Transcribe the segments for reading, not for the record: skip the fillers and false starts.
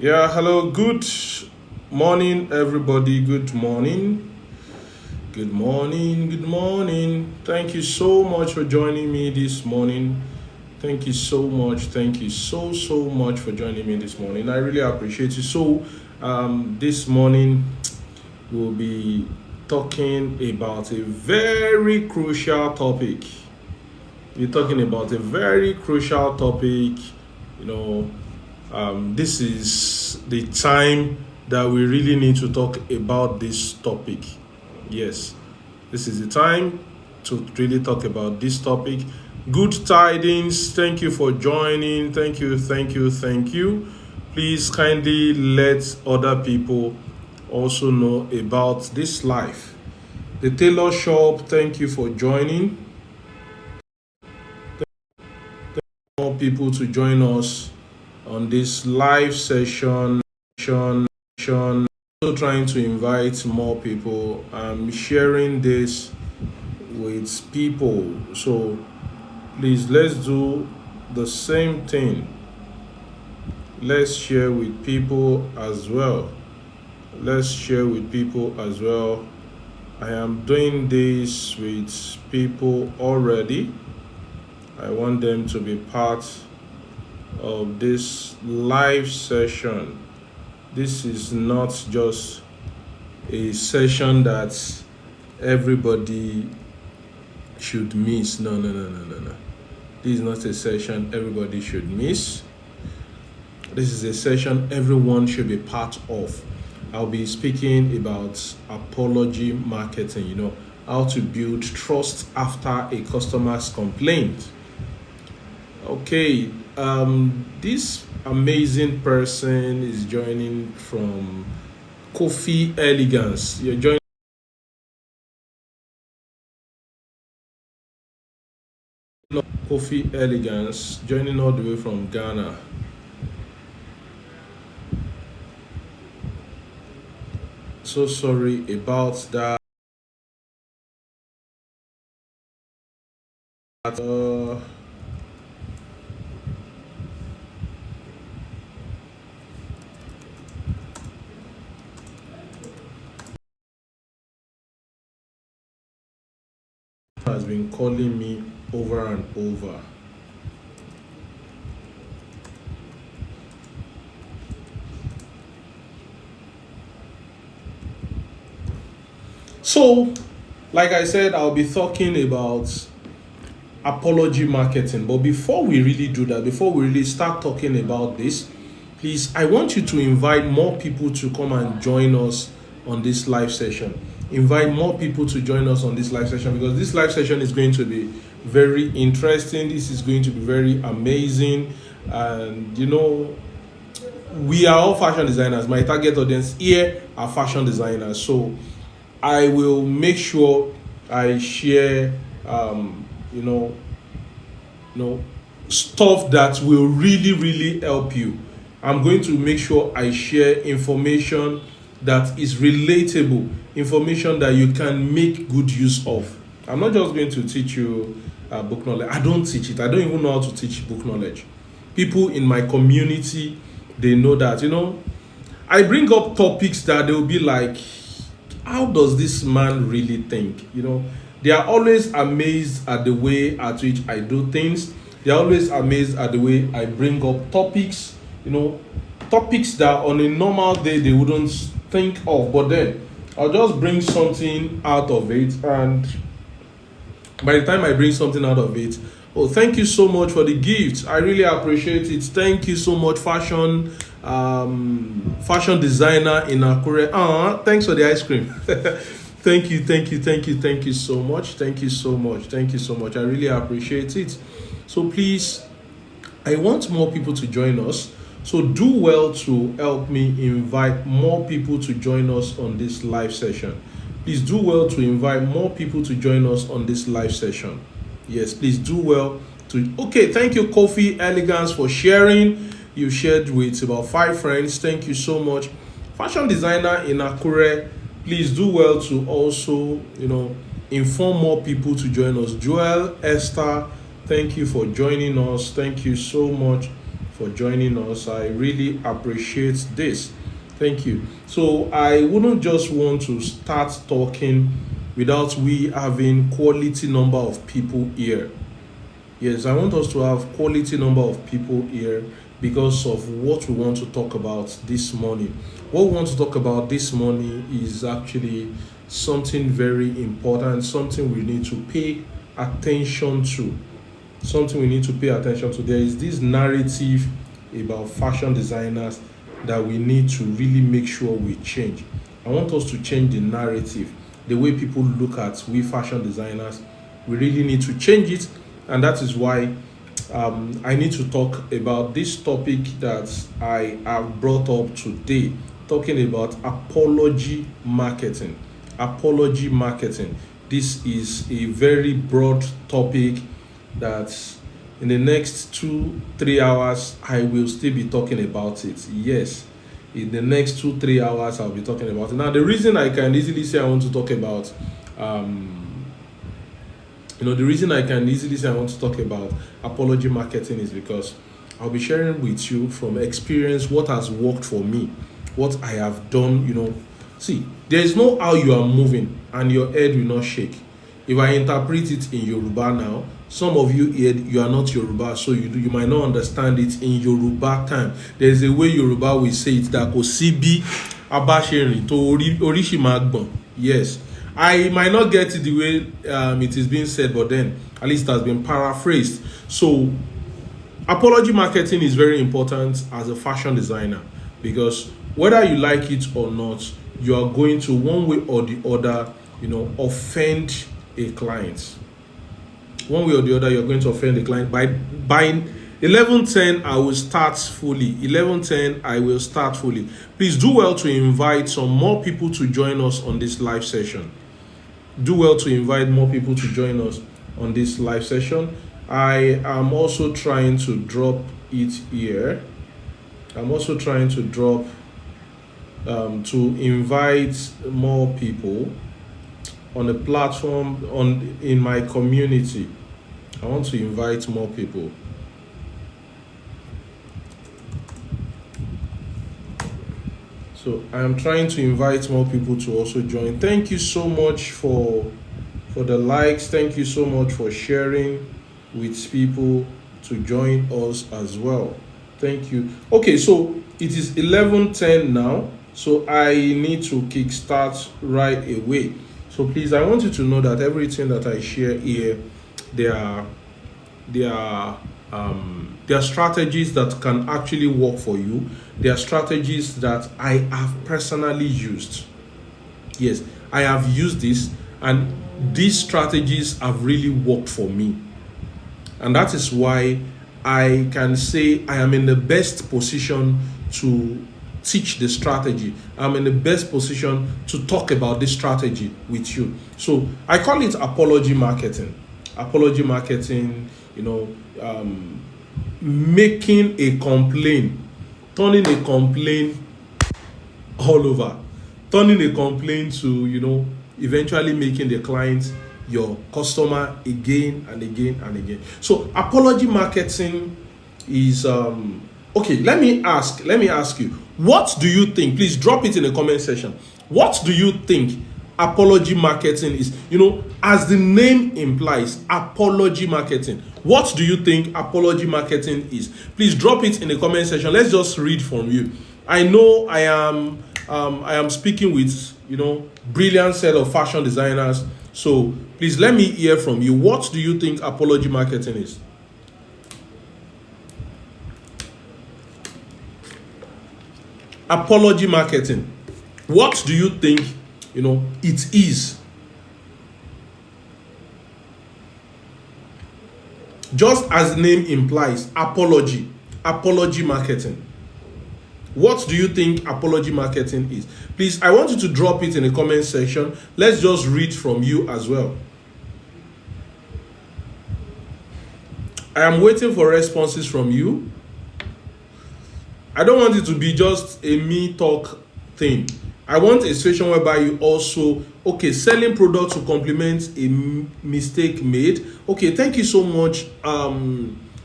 Yeah, hello. Good morning, everybody. Good morning. Good morning. Good morning. Thank you so much for joining me this morning. Thank you so much. Thank you so much for joining me this morning. I really appreciate you. This morning we'll be talking about a very crucial topic. We're talking about a very crucial topic. You know, this is the time that we really need to talk about this topic. Yes, this is the time to really talk about this topic. Good tidings. Thank you for joining. Thank you. Please kindly let other people also know about this life. The tailor shop, thank you for joining. More people to join us on this live session. Also trying to invite more people. I'm sharing this with people. So please let's do the same thing. Let's share with people as well. Let's share with people as well. I am doing this with people already. I want them to be part of this live session. This is not just a session that everybody should miss. No. This is not a session everybody should miss. This is a session everyone should be part of. I'll be speaking about apology marketing, how to build trust after a customer's complaint. Okay, this amazing person is joining from Coffee Elegance. You're joining Coffee Elegance, joining all the way from Ghana. So sorry about that. Uh, has been calling me over and over. So, like I said, I'll be talking about apology marketing. But before we really do that, before we really start talking about this, please, I want you to invite more people to come and join us on this live session. Invite more people to join us on this live session because this live session is going to be very interesting. This is going to be very amazing. And we are all fashion designers. My target audience here are fashion designers. So I will make sure I share, you know, stuff that will really help you. I'm going to make sure I share information that is relatable, information that you can make good use of. I'm not just going to teach you book knowledge. I don't teach it. I don't even know how to teach book knowledge. People in my community, they know that. I bring up topics that they'll be like, how does this man really think? They are always amazed at the way at which I do things. They are always amazed at the way I bring up topics, topics that on a normal day they wouldn't think of. But then I'll just bring something out of it, and by the time I bring something out of it, oh, thank you so much for the gift. I really appreciate it. Thank you so much, fashion designer in Akure. Thanks for the ice cream. Thank you so much. Thank you so much. Thank you so much. I really appreciate it. So please, I want more people to join us. So do well to help me invite more people to join us on this live session. Please do well to invite more people to join us on this live session. Yes, please do well to. Okay, thank you, Coffee Elegance, for sharing. You shared with about 5 friends. Thank you so much. Fashion designer in Akure. Please do well to also, inform more people to join us. Joel, Esther, thank you for joining us. Thank you so much for joining us. I really appreciate this. Thank you. So I wouldn't just want to start talking without we having quality number of people here. Yes, I want us to have quality number of people here because of what we want to talk about this morning. What we want to talk about this morning is actually something very important, something we need to pay attention to. Something we need to pay attention to. There is this narrative about fashion designers that we need to really make sure we change. I want us to change the narrative, the way people look at we fashion designers. We really need to change it, and that is why I need to talk about this topic that I have brought up today, talking about apology marketing. Apology marketing. This is a very broad topic that in the next 2-3 hours I will still be talking about it. Yes, in the next 2-3 hours I'll be talking about it. Now, the reason I can easily say I want to talk about the reason I can easily say I want to talk about apology marketing is because I'll be sharing with you from experience what has worked for me, what I have done. See, there is no how you are moving and your head will not shake. If I interpret it in Yoruba now, some of you here, you are not Yoruba, so you might not understand it in Yoruba time. There is a way Yoruba will say it that kò sí bí abáṣerin tó oríṣi máa gbọ̀n. Yes, I might not get it the way it is being said, but then at least it has been paraphrased. So apology marketing is very important as a fashion designer, because whether you like it or not, you are going to one way or the other, offend a client. One way or the other, you're going to offend the client. By 11:10, I will start fully. 11:10, I will start fully. Please do well to invite some more people to join us on this live session. Do well to invite more people to join us on this live session. I am also trying to drop it here. I'm also trying to drop to invite more people on a platform in my community. I want to invite more people. So I am trying to invite more people to also join. Thank you so much for the likes. Thank you so much for sharing with people to join us as well. Thank you. Okay, so it is 11:10 now, so I need to kickstart right away. So please, I want you to know that everything that I share here, there are strategies that can actually work for you. There are strategies that I have personally used. Yes, I have used this, and these strategies have really worked for me. And that is why I can say I am in the best position to teach the strategy. I'm in the best position to talk about this strategy with you. So I call it apology marketing. Apology marketing, making a complaint, turning a complaint all over, turning a complaint to, eventually making the client your customer again and again and again. So apology marketing is okay. Let me ask you, what do you think? Please drop it in the comment section. What do you think apology marketing is? As the name implies, apology marketing. What do you think apology marketing is? Please drop it in the comment section. Let's just read from you. I know I am speaking with brilliant set of fashion designers. So please let me hear from you. What do you think apology marketing is? Apology marketing. What do you think it is? Just as the name implies, apology marketing. What do you think apology marketing is? Please, I want you to drop it in the comment section. Let's just read from you as well. I am waiting for responses from you. I don't want it to be just a me talk thing. I want a situation whereby you also, selling products to complement a mistake made. Okay, thank you so much,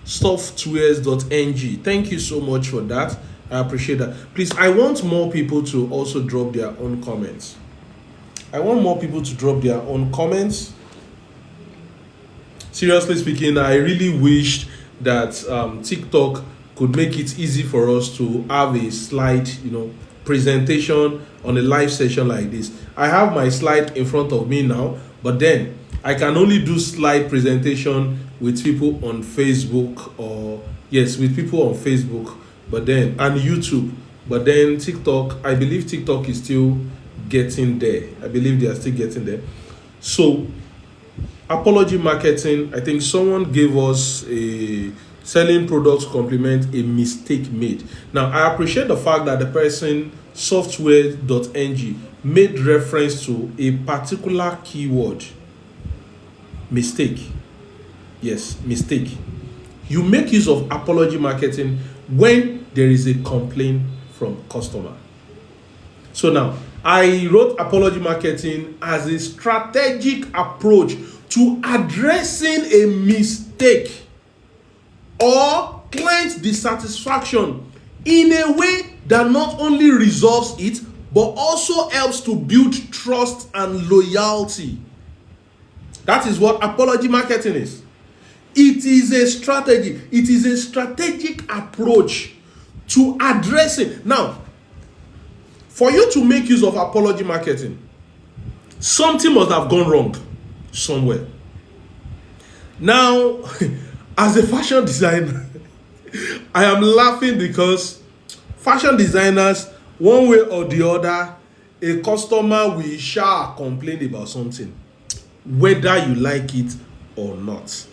softwares.ng. Thank you so much for that. I appreciate that. Please, I want more people to also drop their own comments. Seriously speaking, I really wish that TikTok could make it easy for us to have a slide, presentation on a live session like this. I have my slide in front of me now, but then I can only do slide presentation with people on Facebook, but then and YouTube. But then TikTok, I believe TikTok is still getting there. I believe they are still getting there. So apology marketing, I think someone gave us a selling products complement a mistake made. Now I appreciate the fact that the person software.ng made reference to a particular keyword. Mistake. Yes, mistake. You make use of apology marketing when there is a complaint from customer. So now, I wrote apology marketing as a strategic approach to addressing a mistake or client dissatisfaction in a way that not only resolves it, but also helps to build trust and loyalty. That is what apology marketing is. It is a strategy. It is a strategic approach to addressing. Now, for you to make use of apology marketing, something must have gone wrong somewhere. Now, as a fashion designer, I am laughing because fashion designers, one way or the other, a customer will shall complain about something, whether you like it or not.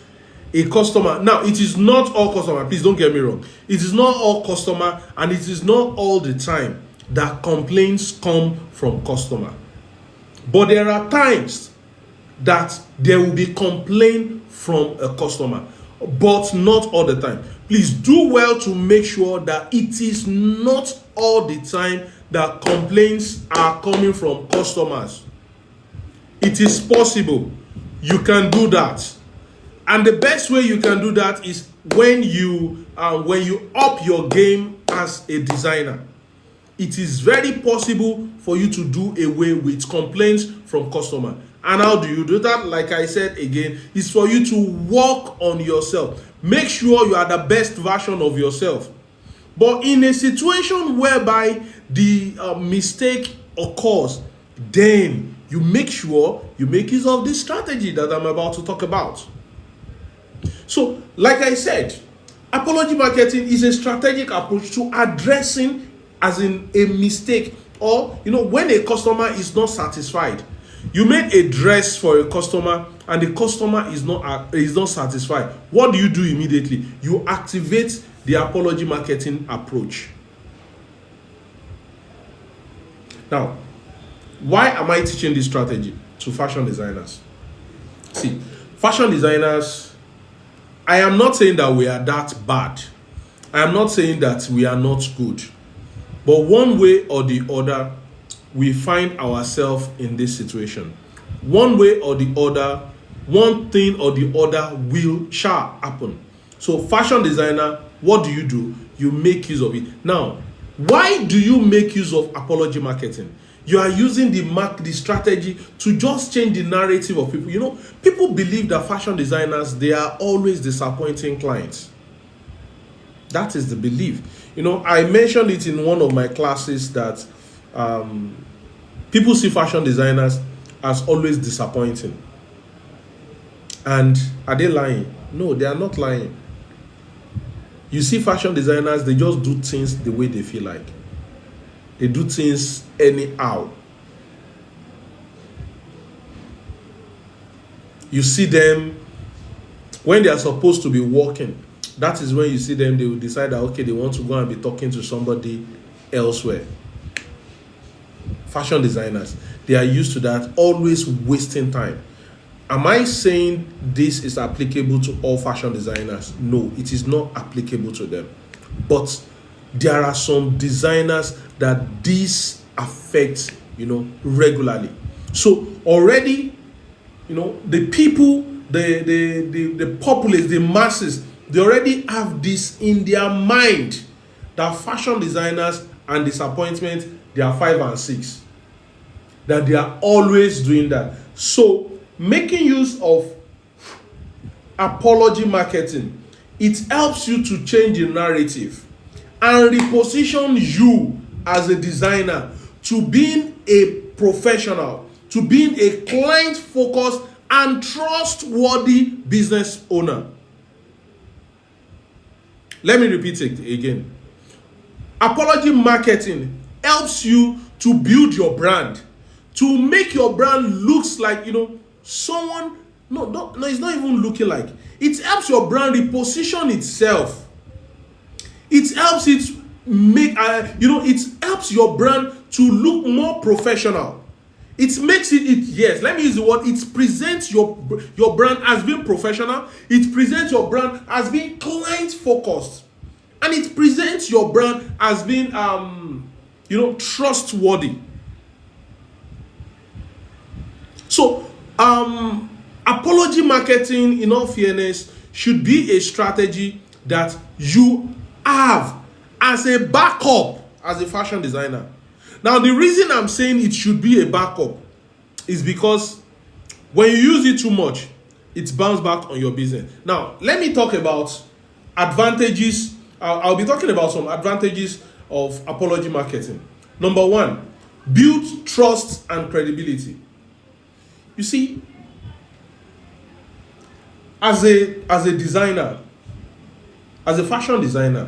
A customer, now it is not all customer, please don't get me wrong. It is not all customer, and it is not all the time that complaints come from customer. But there are times that there will be complaint from a customer, but not all the time. Please do well to make sure that it is not all the time that complaints are coming from customers. It is possible. You can do that. And the best way you can do that is when you up your game as a designer. It is very possible for you to do away with complaints from customer. And how do you do that? Like I said again, is for you to work on yourself. Make sure you are the best version of yourself. But in a situation whereby the mistake occurs, then you make sure you make use of this strategy that I'm about to talk about. So, like I said, apology marketing is a strategic approach to addressing as in a mistake, or when a customer is not satisfied. You made a dress for a customer and the customer is not satisfied. What do you do immediately? You activate the apology marketing approach. Now, why am I teaching this strategy to fashion designers? See, fashion designers, I am not saying that we are that bad. I am not saying that we are not good. But one way or the other, we find ourselves in this situation. One way or the other, one thing or the other shall happen. So fashion designer, what do? You make use of it. Now, why do you make use of apology marketing? You are using the strategy to just change the narrative of people. People believe that fashion designers, they are always disappointing clients. That is the belief. I mentioned it in one of my classes that people see fashion designers as always disappointing. And are they lying? No, they are not lying. You see fashion designers, they just do things the way they feel like. They do things anyhow. You see them when they are supposed to be working. That is when you see them, they will decide that, okay, they want to go and be talking to somebody elsewhere. Fashion designers, they are used to that, always wasting time. Am I saying this is applicable to all fashion designers? No, it is not applicable to them. But there are some designers that this affects, regularly. So already, the people, the populace, the masses, They already have this in their mind that fashion designers and disappointment, they are 5 and 6. That they are always doing that. So making use of apology marketing, it helps you to change the narrative and reposition you as a designer to being a professional, to being a client focused and trustworthy business owner. Let me repeat it again. Apology marketing helps you to build your brand, to make your brand looks like, someone. No, it's not even looking like. It helps your brand reposition itself. It helps it make, it helps your brand to look more professional. It makes yes, let me use the word, it presents your brand as being professional. It presents your brand as being client focused. And it presents your brand as being, trustworthy. So, apology marketing, in all fairness, should be a strategy that you have as a backup as a fashion designer. Now, the reason I'm saying it should be a backup is because when you use it too much, it bounces back on your business. Now, let me talk about advantages. I'll be talking about some advantages of apology marketing. Number 1, build trust and credibility. You see, as a designer, as a fashion designer,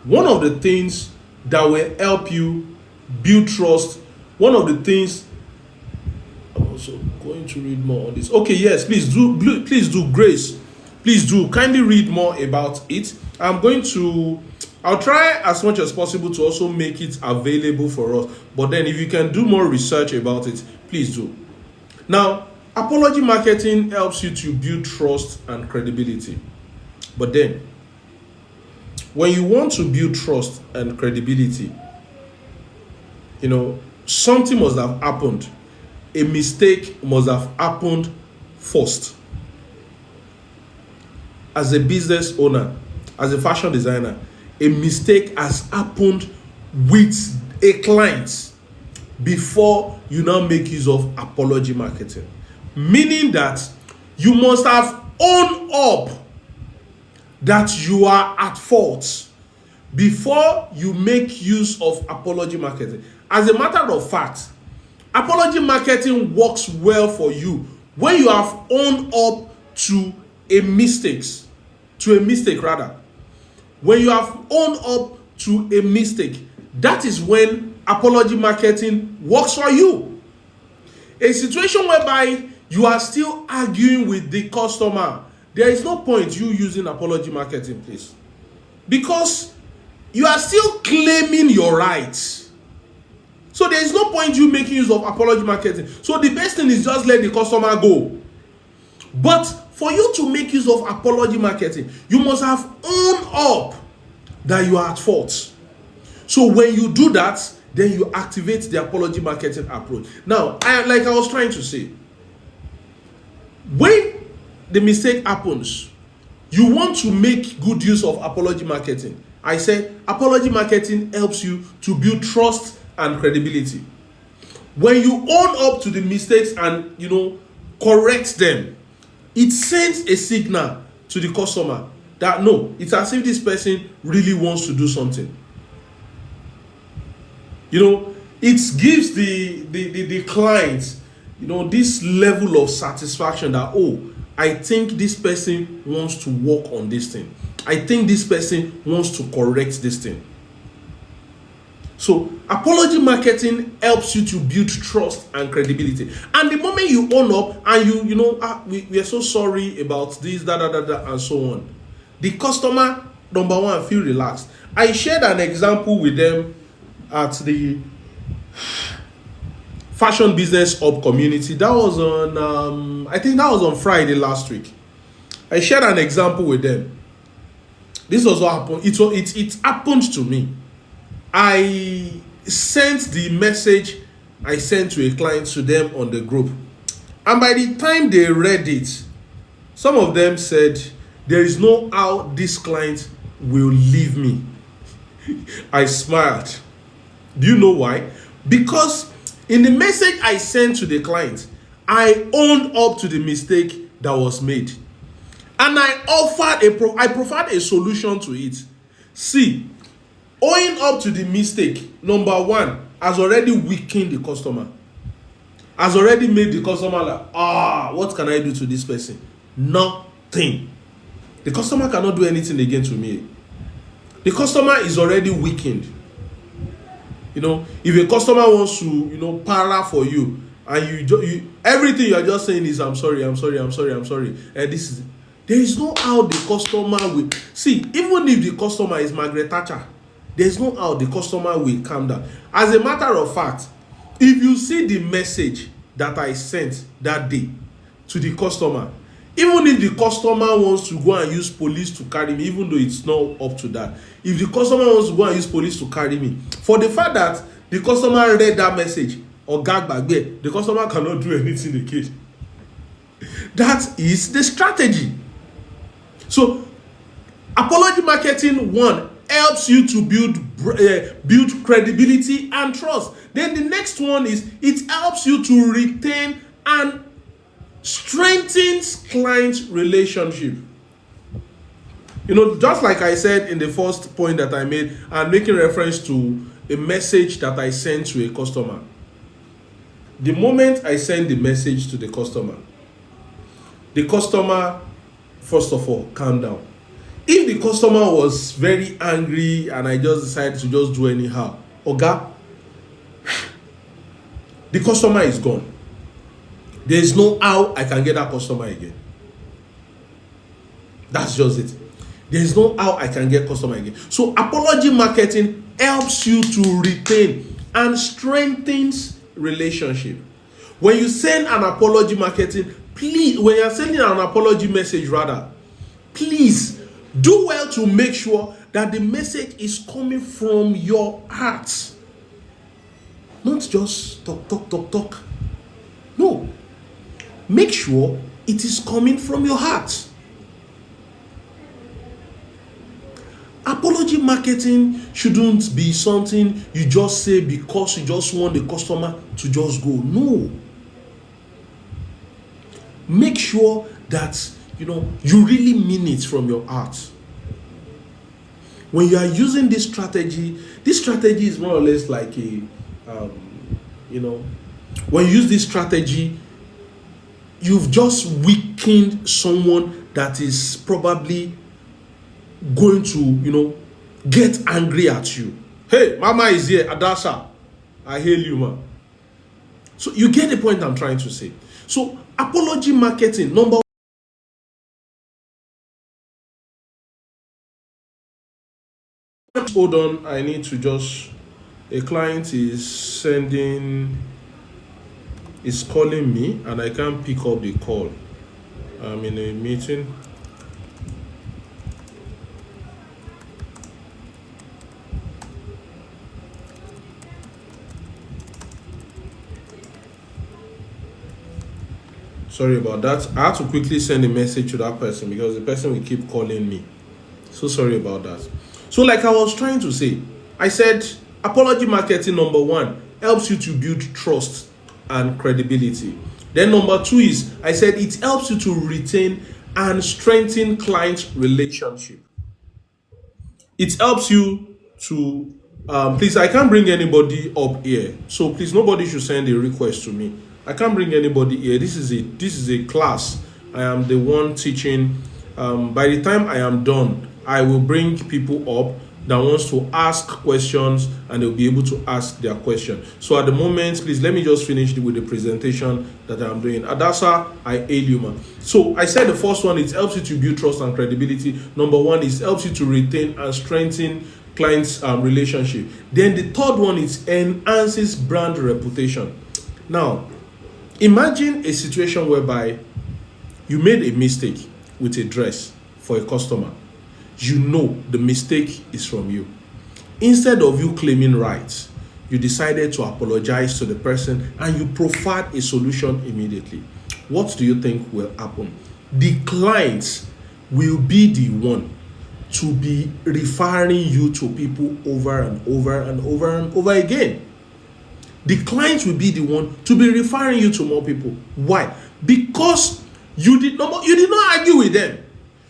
one of the things that will help you build trust, one of the things, I'm also going to read more on this. Okay, yes, please do, Grace. Please do kindly read more about it. I'll try as much as possible to also make it available for us. But then if you can do more research about it, please do. Now, apology marketing helps you to build trust and credibility. But then, when you want to build trust and credibility, something must have happened. A mistake must have happened first. As a business owner, as a fashion designer, a mistake has happened with a client before you now make use of apology marketing. Meaning that you must have owned up that you are at fault before you make use of apology marketing. As a matter of fact, apology marketing works well for you when you have owned up to a mistake. When you have owned up to a mistake, that is when apology marketing works for you. A situation whereby you are still arguing with the customer, there is no point you using apology marketing, please. Because you are still claiming your rights. So there is no point you making use of apology marketing. So the best thing is just let the customer go. But for you to make use of apology marketing, you must have owned up that you are at fault. So when you do that, then you activate the apology marketing approach. Now, like I was trying to say, when the mistake happens, you want to make good use of apology marketing. I said apology marketing helps you to build trust and credibility. When you own up to the mistakes and correct them, it sends a signal to the customer that no, it's as if this person really wants to do something. It gives the client, this level of satisfaction that, oh, I think this person wants to work on this thing. I think this person wants to correct this thing. So apology marketing helps you to build trust and credibility. And the moment you own up and we are so sorry about this, and so on, the customer, number one, feel relaxed. I shared an example with them at the Fashion Business Hub community. That was on, I think that was on Friday last week. I shared an example with them. This was what happened. It happened to me. I sent the message I sent to a client to them on the group. And by the time they read it, some of them said there is no how this client will leave me. I smiled. Do you know why? Because in the message I sent to the client, I owned up to the mistake that was made. And I provided a solution to it. See, owing up to the mistake, number one, has already weakened the customer. Has already made the customer like, what can I do to this person? Nothing. The customer cannot do anything again to me. The customer is already weakened. If a customer wants to, para for you, and you everything you are just saying is I'm sorry, and there is no how the customer will see. Even if the customer is Margaret Thatcher, there is no how the customer will calm down. As a matter of fact, if you see the message that I sent that day to the customer, even if the customer wants to go and use police to carry me, even though it's not up to that, if the customer wants to go and use police to carry me, for the fact that the customer read that message or gag back there, the customer cannot do anything again. That is the strategy. So, apology marketing, one, helps you to build credibility and trust. Then the next one is it helps you to retain and strengthens client relationship. Just like I said in the first point that I made, I'm making reference to a message that I sent to a customer. The moment I send the message to the customer, first of all, calm down. If the customer was very angry and I just decided to just do anyhow, Oga, the customer is gone. There is no how I can get that customer again. That's just it. There is no how I can get customer again. So apology marketing helps you to retain and strengthens relationship. When you send an apology marketing, please, when you're sending an apology message rather, please do well to make sure that the message is coming from your heart. Not just talk. No. Make sure it is coming from your heart. Apology marketing shouldn't be something you just say because you just want the customer to just go. No. Make sure that you really mean it from your heart. When you are using this strategy is more or less like when you use this strategy, you've just weakened someone that is probably going to, get angry at you. Hey, Mama is here, Adasha. I hail you, man. So you get the point I'm trying to say. So apology marketing, number one. Hold on, I need to just, a client is calling me and I can't pick up the call. I'm in a meeting. Sorry about that. I have to quickly send a message to that person because the person will keep calling me. So sorry about that. So like I was trying to say, I said apology marketing, number one, helps you to build trust and credibility. Then number two is, I said it helps you to retain and strengthen client relationship. It helps you to, please, I can't bring anybody up here. So please, nobody should send a request to me. I can't bring anybody here. This is a class. I am the one teaching. By the time I am done, I will bring people up that wants to ask questions and they'll be able to ask their question. So at the moment, please let me just finish with the presentation that I'm doing. Adasa, I hail you, man. So I said the first one, it helps you to build trust and credibility. Number one, it helps you to retain and strengthen clients' relationship. Then the third one is enhances brand reputation. Now, imagine a situation whereby you made a mistake with a dress for a customer. You know the mistake is from you. Instead of you claiming rights, you decided to apologize to the person and you proffered a solution immediately. What do you think will happen? The clients will be the one to be referring you to people over and over and over and over again. The client will be the one to be referring you to more people. Why? Because you did not argue with them.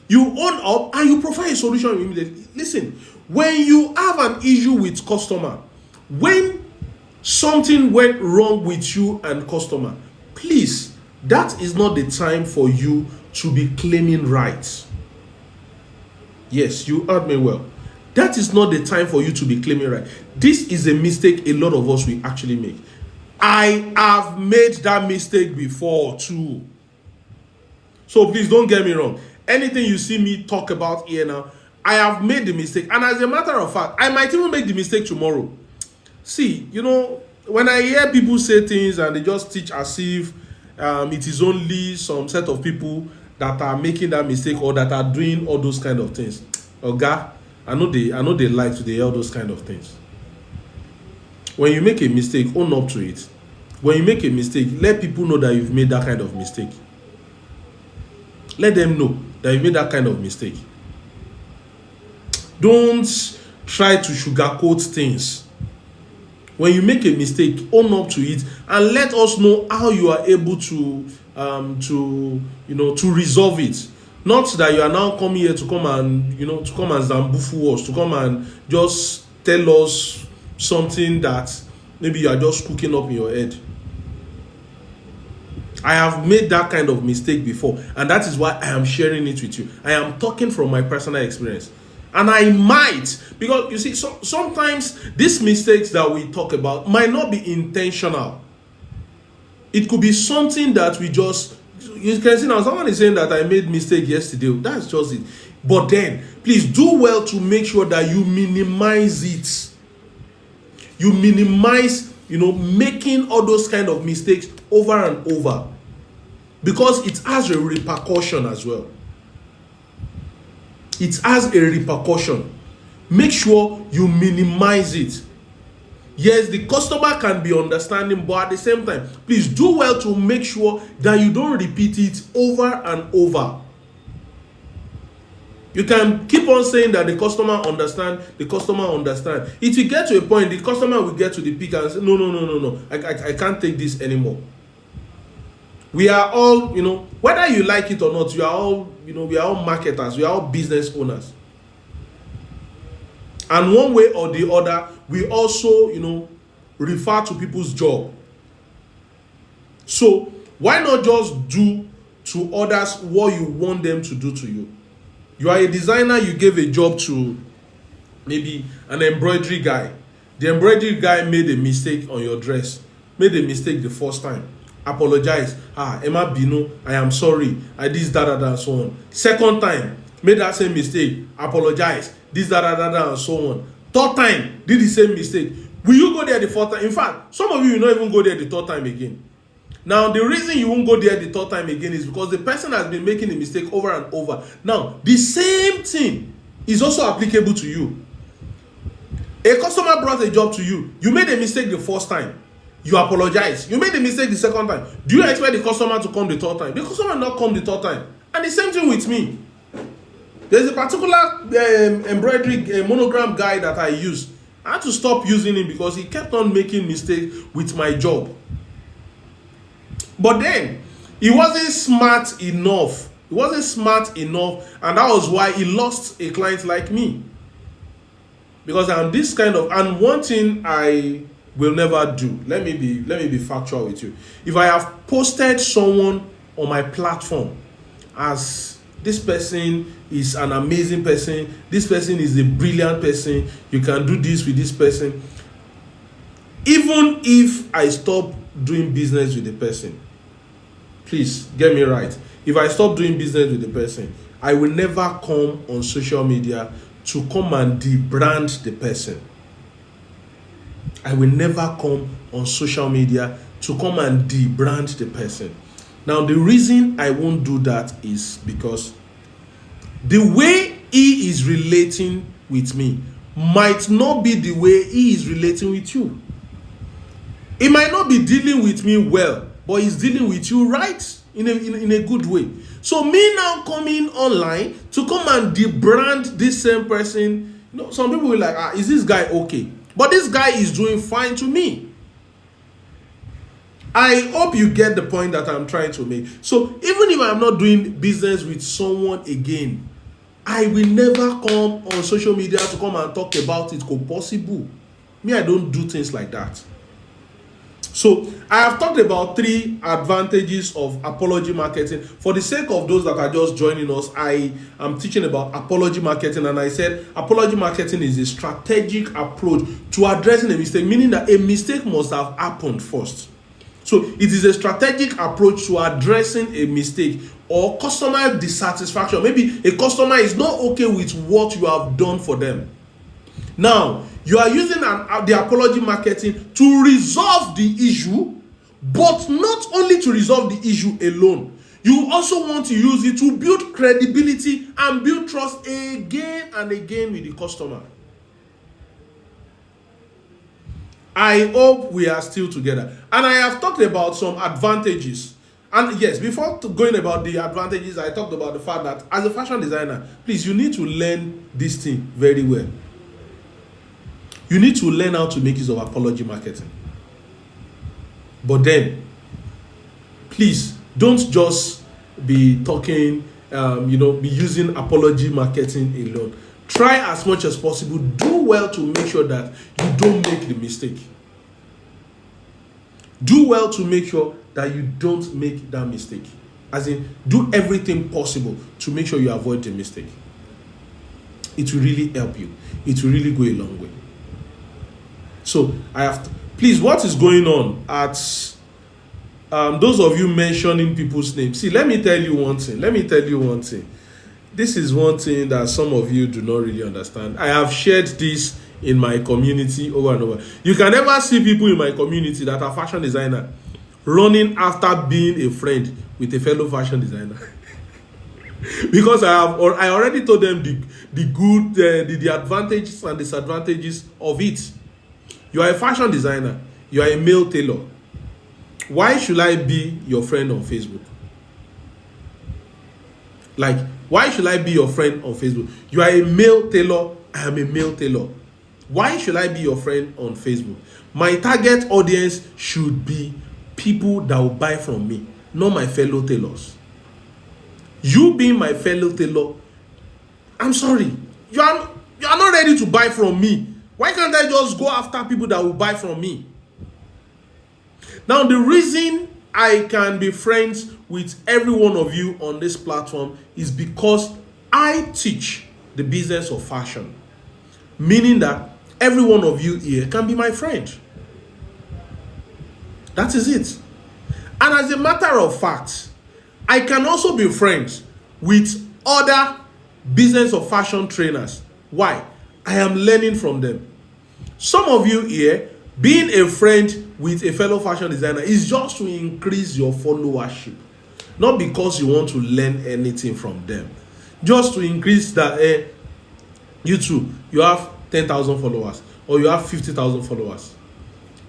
You own up and you provide a solution immediately. Listen, when you have an issue with customer, when something went wrong with you and customer, please, that is not the time for you to be claiming rights. Yes, you heard me well. That is not the time for you to be claiming right. This is a mistake a lot of us will actually make. I have made that mistake before too. So please don't get me wrong. Anything you see me talk about here now, I have made the mistake. And as a matter of fact, I might even make the mistake tomorrow. See, when I hear people say things and they just teach as if it is only some set of people that are making that mistake or that are doing all those kind of things. Oga, I know they like to hear all those kind of things. When you make a mistake, own up to it. When you make a mistake, let people know that you've made that kind of mistake. Let them know that you made that kind of mistake. Don't try to sugarcoat things. When you make a mistake, own up to it and let us know how you are able to resolve it. Not that you are now coming here to come and zambufu us, to come and just tell us something that maybe you are just cooking up in your head. I have made that kind of mistake before, and that is why I am sharing it with you. I am talking from my personal experience. And I might, because you see, sometimes these mistakes that we talk about might not be intentional. It could be something that we just, you can see now, someone is saying that I made mistake yesterday. That's just it. But then, please do well to make sure that you minimize it. You minimize, making all those kind of mistakes over and over. Because it has a repercussion as well. It has a repercussion. Make sure you minimize it. Yes, the customer can be understanding, but at the same time, please do well to make sure that you don't repeat it over and over. You can keep on saying that the customer understand. It will get to a point, the customer will get to the peak and say, no, I can't take this anymore. We are all, whether you like it or not, we are all marketers, we are all business owners. And one way or the other, we also, refer to people's job. So why not just do to others what you want them to do to you? You are a designer, you gave a job to maybe an embroidery guy. The embroidery guy made a mistake on your dress, made a mistake the first time. Apologize. Emma Bino, I am sorry. I this, that, and so on. Second time, made that same mistake. Apologize. This, that, and so on. Third time, did the same mistake. Will you go there the fourth time? In fact, some of you will not even go there the third time again. Now, the reason you won't go there the third time again is because the person has been making a mistake over and over. Now, the same thing is also applicable to you. A customer brought a job to you. You made a mistake the first time. You apologize. You made a mistake the second time. Do you expect the customer to come the third time? The customer will not come the third time. And the same thing with me. There's a particular embroidery monogram guy that I use. I had to stop using him because he kept on making mistakes with my job. But then, he wasn't smart enough. And that was why he lost a client like me. Because I'm this kind of, and one thing I will never do. Let me be factual with you. If I have posted someone on my platform as this person is an amazing person, this person is a brilliant person, you can do this with this person, even if I stop doing business with the person, please get me right. If I stop doing business with the person, I will never come on social media to come and debrand the person. I will never come on social media to come and debrand the person. Now, the reason I won't do that is because the way he is relating with me might not be the way he is relating with you. He might not be dealing with me well, but he's dealing with you right. in a good way. So me now coming online to come and debrand this same person, some people will like, is this guy okay? But this guy is doing fine to me. I hope you get the point that I'm trying to make. So even if I'm not doing business with someone again, I will never come on social media to come and talk about it. Possible. Me, I don't do things like that. So I have talked about 3 advantages of apology marketing. For the sake of those that are just joining us, I am teaching about apology marketing, and I said apology marketing is a strategic approach to addressing a mistake, meaning that a mistake must have happened first. So it is a strategic approach to addressing a mistake or customer dissatisfaction. Maybe a customer is not okay with what you have done for them. Now, you are using the apology marketing to resolve the issue, but not only to resolve the issue alone. You also want to use it to build credibility and build trust again and again with the customer. I hope we are still together. And I have talked about some advantages. And yes, before going about the advantages, I talked about the fact that as a fashion designer, please, you need to learn this thing very well. You need to learn how to make use of apology marketing. But then, please, don't just be talking, be using apology marketing alone. Try as much as possible. Do well to make sure that you don't make the mistake. Do well to make sure that you don't make that mistake. As in, do everything possible to make sure you avoid the mistake. It will really help you. It will really go a long way. So please, what is going on at those of you mentioning people's names? See, let me tell you one thing. This is one thing that some of you do not really understand. I have shared this in my community over and over. You can never see people in my community that are fashion designer running after being a friend with a fellow fashion designer. Because I already told them the advantages and disadvantages of it. You are a fashion designer. You are a male tailor. Why should I be your friend on Facebook? Like, why should I be your friend on Facebook? You are a male tailor. I am a male tailor. Why should I be your friend on Facebook? My target audience should be people that will buy from me, not my fellow tailors. You being my fellow tailor, I'm sorry. You are not ready to buy from me. Why can't I just go after people that will buy from me? Now, the reason I can be friends with every one of you on this platform is because I teach the business of fashion. Meaning that every one of you here can be my friend. That is it. And as a matter of fact, I can also be friends with other business of fashion trainers. Why? I am learning from them. Some of you here, being a friend with a fellow fashion designer is just to increase your followership. Not because you want to learn anything from them. Just to increase that, you too, you have 10,000 followers or you have 50,000 followers.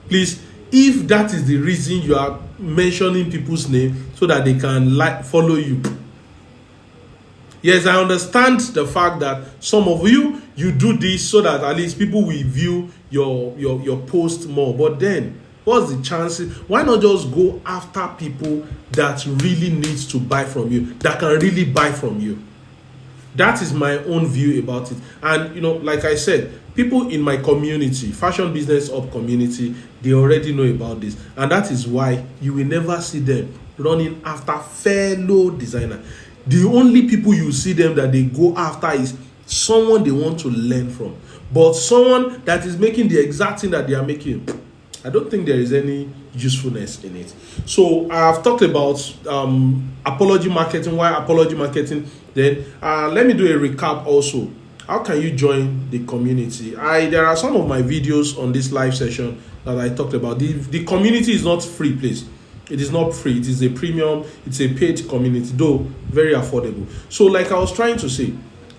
Please, if that is the reason you are mentioning people's name so that they can follow you. Yes, I understand the fact that some of you do this so that at least people will view your post more. But then, what's the chances? Why not just go after people that really needs to buy from you, that can really buy from you? That is my own view about it. And, like I said, people in my community, Fashion Business Up community, they already know about this. And that is why you will never see them running after fellow designer. The only people you see them that they go after is someone they want to learn from. But someone that is making the exact thing that they are making, I don't think there is any usefulness in it. So I have talked about apology marketing. Why apology marketing? Then let me do a recap also. How can you join the community? There are some of my videos on this live session that I talked about. The community is not free, please. It is not free. It is a premium. It's a paid community, though very affordable. So like I was trying to say,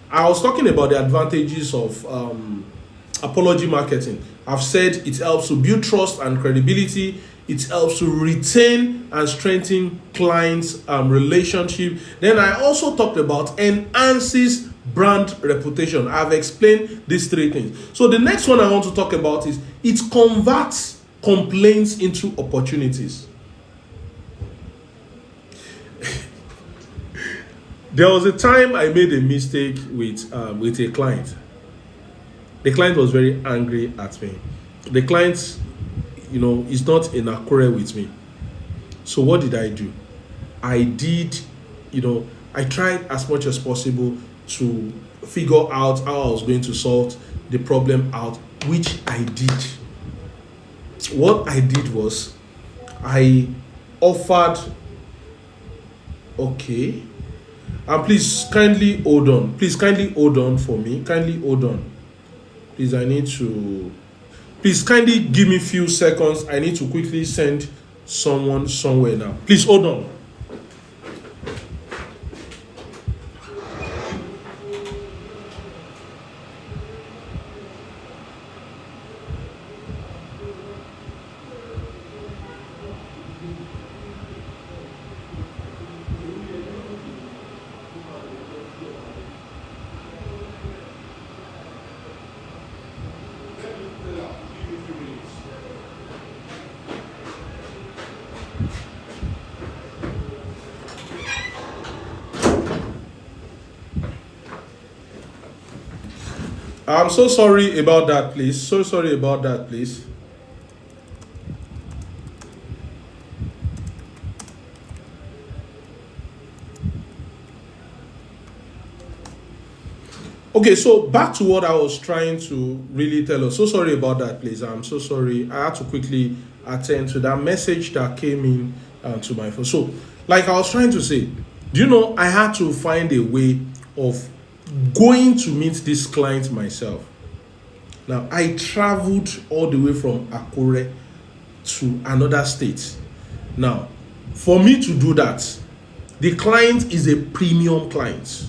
I was talking about the advantages of apology marketing. I've said it helps to build trust and credibility. It helps to retain and strengthen clients' relationship. Then I also talked about enhances brand reputation. I've explained these three things. So the next one I want to talk about is it converts complaints into opportunities. There was a time I made a mistake with a client. The client was very angry at me. The client, is not in accord with me. So what did I do? I did, I tried as much as possible to figure out how I was going to solve the problem out, which I did. What I did was I offered, okay, and please kindly hold on. Please kindly hold on for me. Kindly hold on. Please, please kindly give me a few seconds. I need to quickly send someone somewhere now. Please hold on. I'm so sorry about that, please. So sorry about that, please. Okay, so back to what I was trying to really tell us. So sorry about that, please. I'm so sorry. I had to quickly attend to that message that came in to my phone. So, like I was trying to say, I had to find a way of going to meet this client myself. Now, I traveled all the way from Akure to another state. Now, for me to do that, the client is a premium client.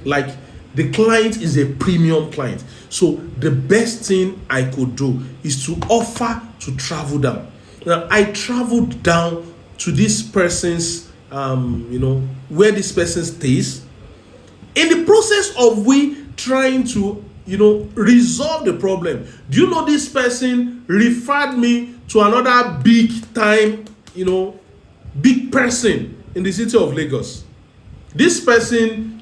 Like, the client is a premium client. So, the best thing I could do is to offer to travel down. Now, I traveled down to this person's, where this person stays. In the process of we trying to, resolve the problem, do you know this person referred me to another big time, big person in the city of Lagos? This person,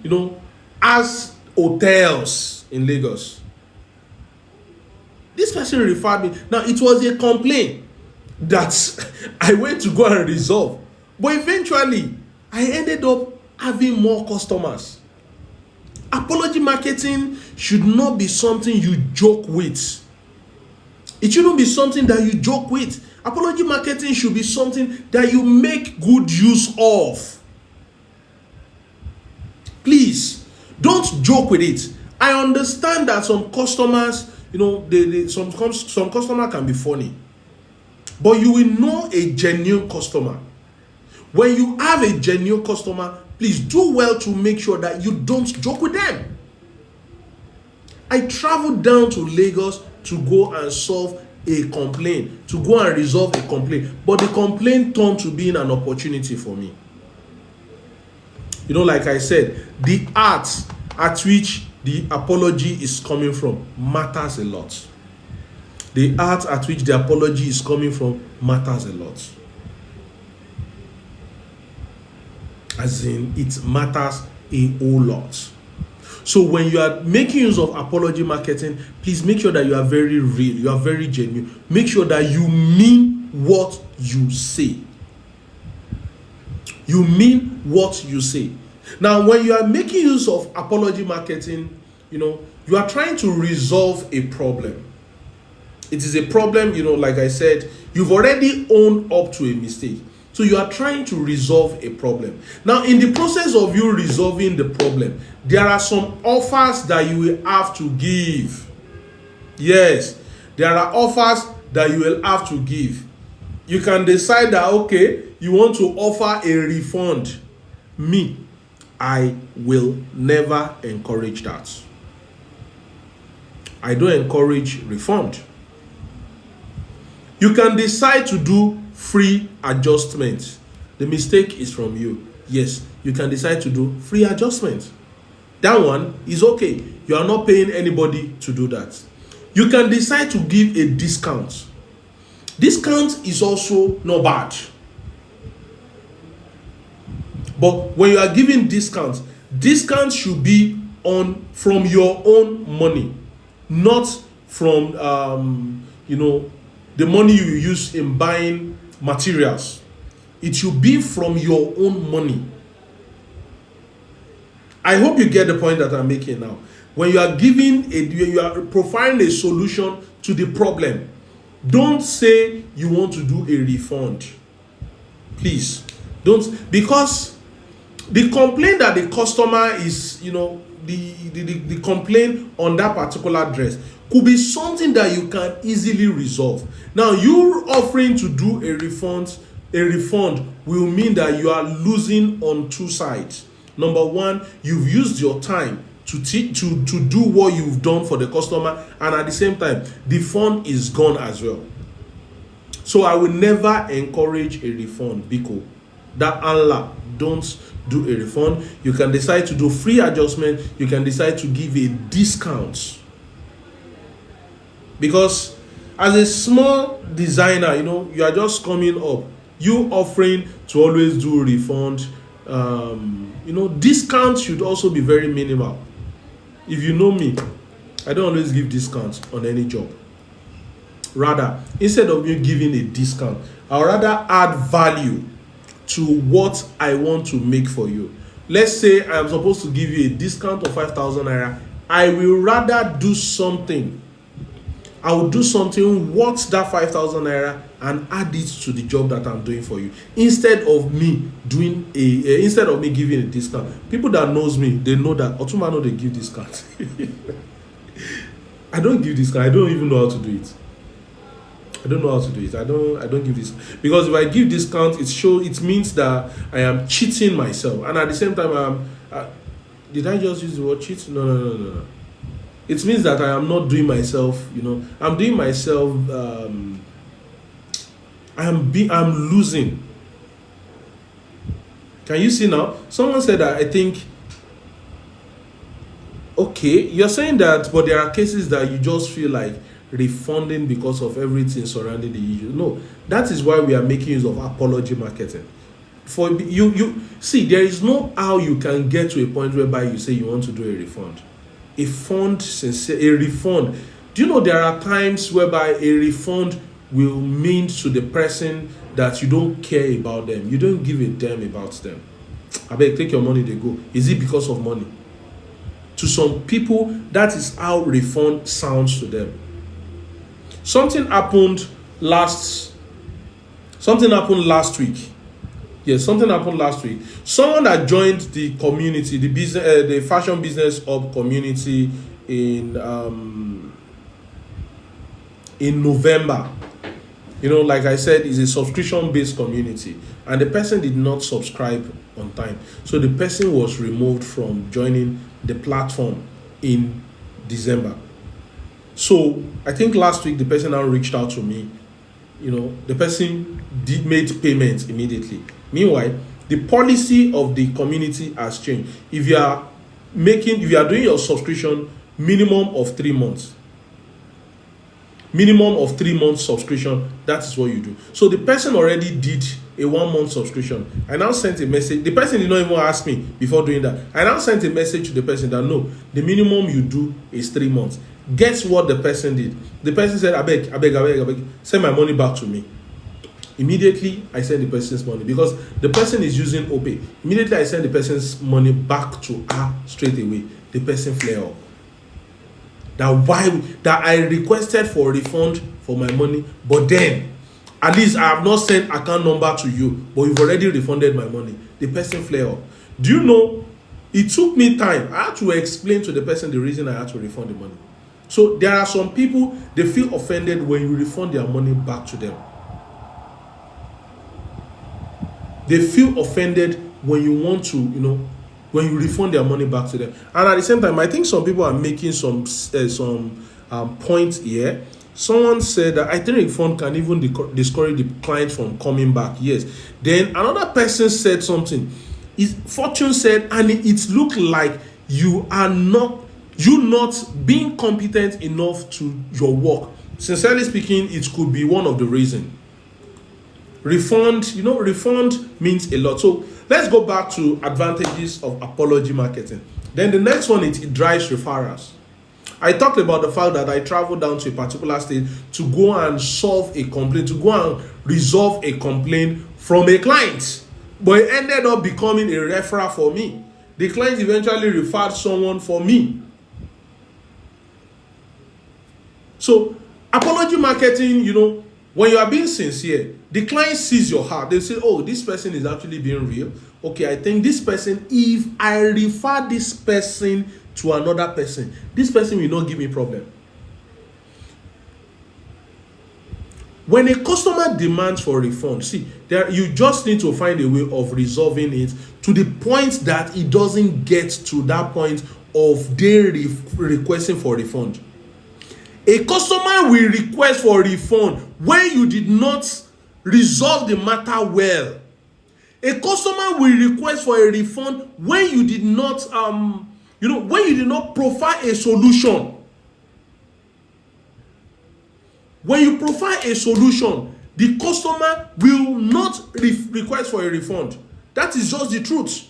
has hotels in Lagos. This person referred me. Now, it was a complaint that I went to go and resolve. But eventually, I ended up having more customers. Apology marketing should not be something you joke with. It shouldn't be something that you joke with. Apology marketing should be something that you make good use of. Please, don't joke with it. I understand that some customers, some customer can be funny. But you will know a genuine customer. When you have a genuine customer, please do well to make sure that you don't joke with them. I traveled down to Lagos to go and solve a complaint, to go and resolve a complaint. But the complaint turned to being an opportunity for me. Like I said, the art at which the apology is coming from matters a lot. The art at which the apology is coming from matters a lot. As in, it matters a whole lot. So when you are making use of apology marketing, please make sure that you are very real, you are very genuine. Make sure that you mean what you say. You mean what you say. Now, when you are making use of apology marketing, you are trying to resolve a problem. It is a problem, like I said, you've already owned up to a mistake. So you are trying to resolve a problem. Now, in the process of you resolving the problem, there are some offers that you will have to give. Yes, there are offers that you will have to give. You can decide that, okay, you want to offer a refund. Me, I will never encourage that. I don't encourage refund. You can decide to do free adjustment. The mistake is from you. Yes, you can decide to do free adjustment. That one is okay. You are not paying anybody to do that. You can decide to give a discount. Discount is also not bad. But when you are giving discounts, discount should be on from your own money, not from the money you use in buying materials. It should be from your own money. I hope you get the point that I'm making now. When you are you are providing a solution to the problem, don't say you want to do a refund. Please don't, because the complaint that the customer is, the complaint on that particular dress could be something that you can easily resolve. Now, you offering to do a refund will mean that you are losing on two sides. Number one, you've used your time to do what you've done for the customer, and at the same time, the fund is gone as well. So I will never encourage a refund, because that Allah, don't do a refund. You can decide to do free adjustment. You can decide to give a discount. Because as a small designer, you are just coming up. You offering to always do a refund. Discounts should also be very minimal. If you know me, I don't always give discounts on any job. Rather, instead of you giving a discount, I'll rather add value to what I want to make for you. Let's say I'm supposed to give you a discount of 5,000 naira. I will rather do something. I will do something worth that 5,000 naira and add it to the job that I'm doing for you, instead of me giving a discount. People that knows me, they know that Otuma know they give discount. I don't give discount. I don't even know how to do it. I don't know how to do it. I don't give this, because if I give discount, it means that I am cheating myself, and at the same time, did I just use the word cheat? No. It means that I am not doing myself. I'm doing myself. I'm losing. Can you see now? Someone said that. I think. Okay, you're saying that, but there are cases that you just feel like refunding because of everything surrounding the issue. No, that is why we are making use of apology marketing. For you see, there is no how you can get to a point whereby you say you want to do a refund. A refund. Do you know there are times whereby a refund will mean to the person that you don't care about them, you don't give a damn about them. I beg, take your money, they go. Is it because of money? To some people, that is how refund sounds to them. Something happened last week. Yes, something happened last week. Someone that joined the community, the fashion business hub community in November. Like I said, it's a subscription-based community, and the person did not subscribe on time. So the person was removed from joining the platform in December. So I think last week the person now reached out to me. The person made payments immediately. Meanwhile, the policy of the community has changed. If you are doing your subscription, minimum of 3 months. Minimum of 3 months subscription, that is what you do. So the person already did a 1 month subscription. I now sent a message. The person did not even ask me before doing that. I now sent a message to the person that no, the minimum you do is 3 months. Guess what the person did? The person said, I beg, send my money back to me. Immediately, I send the person's money, because the person is using OPay. Immediately, I send the person's money back to her straight away. The person flare up. That I requested for a refund for my money, but then at least I have not sent account number to you, but you've already refunded my money. The person flare up. Do you know, it took me time. I had to explain to the person the reason I had to refund the money. So there are some people, they feel offended when you refund their money back to them. They feel offended when you want to, when you refund their money back to them. And at the same time, I think some people are making some points here. Someone said that I think refund can even discourage the client from coming back. Yes. Then another person said something. Fortune said, and it looked like you not being competent enough to your work. Sincerely speaking, it could be one of the reasons. Refund means a lot. So let's go back to advantages of apology marketing. Then the next one, it drives referrals. I talked about the fact that I traveled down to a particular state to go and solve a complaint, to go and resolve a complaint from a client. But it ended up becoming a referral for me. The client eventually referred someone for me. So, apology marketing, when you are being sincere, the client sees your heart. They say, oh, this person is actually being real. Okay, I think this person, if I refer this person to another person, this person will not give me problem. When a customer demands for a refund, you just need to find a way of resolving it to the point that it doesn't get to that point of they requesting for a refund. A customer will request for a refund when you did not resolve the matter well. A customer will request for a refund when you did not when you did not provide a solution. When you provide a solution, the customer will not request for a refund. That is just the truth.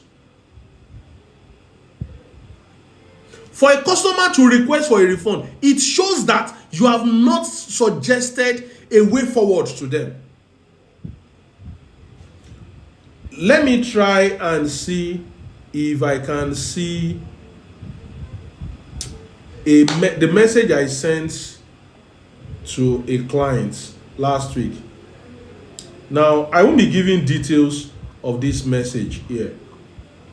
For a customer to request for a refund, it shows that you have not suggested a way forward to them. Let me try and see if I can see the message I sent to a client last week. Now, I won't be giving details of this message here.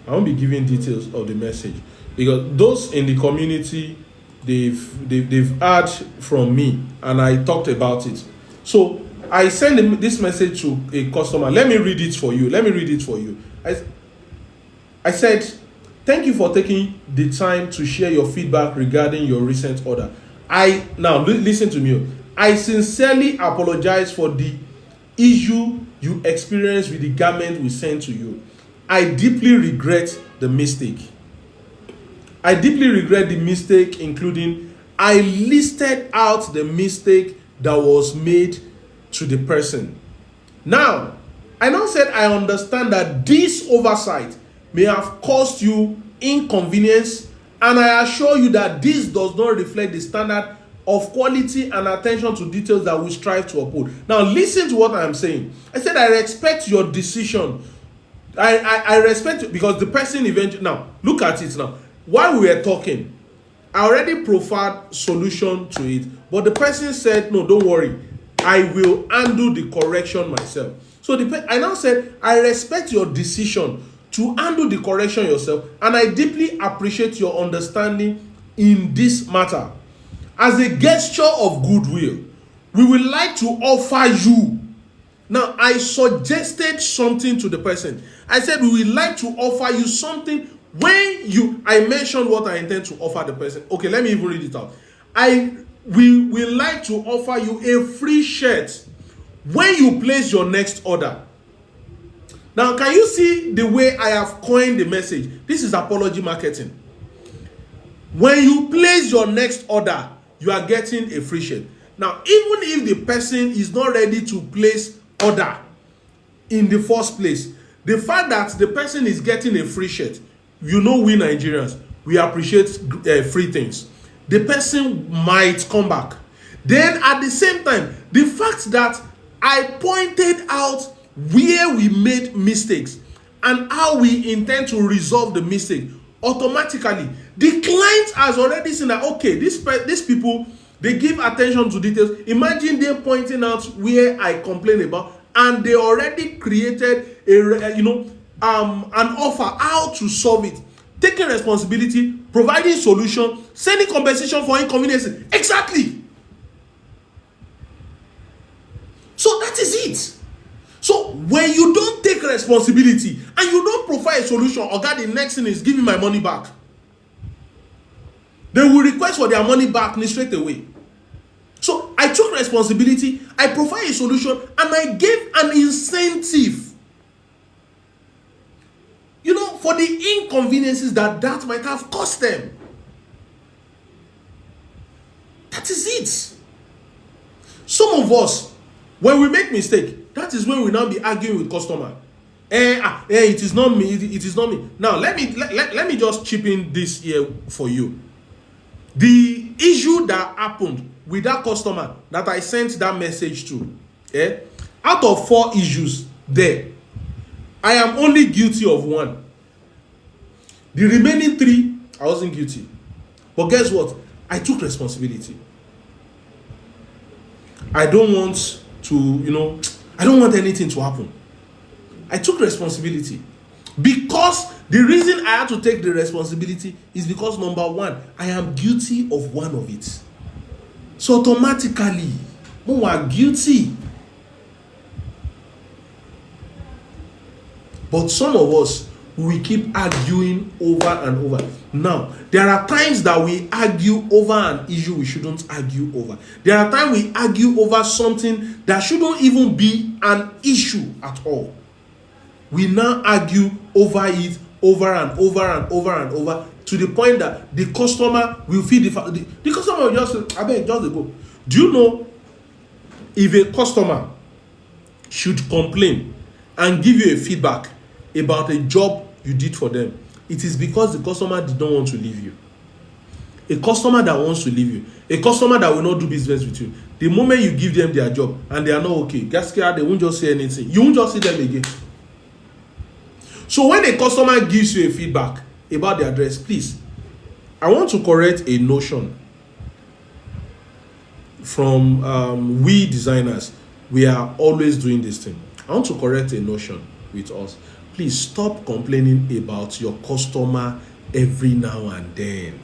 I won't be giving details of the message because those in the community, they've heard from me and I talked about it. So I sent this message to a customer. Let me read it for you. I said, thank you for taking the time to share your feedback regarding your recent order. Now listen to me. I sincerely apologize for the issue you experienced with the garment we sent to you. I deeply regret the mistake. Including I listed out the mistake that was made to the person. Now, I now said I understand that this oversight may have caused you inconvenience, and I assure you that this does not reflect the standard of quality and attention to details that we strive to uphold. Now, listen to what I am saying. I said I respect your decision. I respect it because the person eventually. Now, look at it now. While we were talking, I already provided solution to it, but the person said, no, don't worry. I will handle the correction myself. So I now said, I respect your decision to handle the correction yourself, and I deeply appreciate your understanding in this matter. As a gesture of goodwill, we would like to offer you. Now, I suggested something to the person. I said, we would like to offer you something. I mentioned what I intend to offer the person. Okay, let me even read it out. We will like to offer you a free shirt when you place your next order. Now, can you see the way I have coined the message? This is apology marketing. When you place your next order, you are getting a free shirt. Now, even if the person is not ready to place order in the first place, the fact that the person is getting a free shirt, we Nigerians, we appreciate free things. The person might come back. Then at the same time, the fact that I pointed out where we made mistakes and how we intend to resolve the mistake, automatically the client has already seen that, okay, these people, they give attention to details. Imagine them pointing out where I complain about, and they already created an offer how to solve it, taking responsibility, providing solution, sending compensation for inconvenience. Exactly. So that is it. So when you don't take responsibility and you don't provide a solution, okay, the next thing is give me my money back. They will request for their money back straight away. So I took responsibility, I provided a solution, and I gave an incentive, for the inconveniences that might have cost them. That is it. Some of us, when we make mistake, that is when we now be arguing with customer. It is not me. It is not me. Now let me just chip in this here for you. The issue that happened with that customer that I sent that message to, out of 4 issues there, I am only guilty of 1. The remaining 3, I wasn't guilty. But guess what? I took responsibility. I don't want to, I don't want anything to happen. I took responsibility. Because the reason I had to take the responsibility is because, number 1, I am guilty of 1 of it. So automatically, we are guilty. But some of us, we keep arguing over and over. Now, there are times that we argue over an issue we shouldn't argue over. There are times we argue over something that shouldn't even be an issue at all. We now argue over it over and over and over and over, to the point that the customer will feel the customer will just say, I beg, just go. Do you know, if a customer should complain and give you a feedback about a job you did for them, it is because the customer did not want to leave you. A customer that wants to leave you, a customer that will not do business with you, the moment you give them their job and they are not okay, gaskia, they won't just say anything. You won't just see them again. So when a customer gives you a feedback about the address, please, I want to correct a notion from we designers. We are always doing this thing. I want to correct a notion with us. Please stop complaining about your customer every now and then.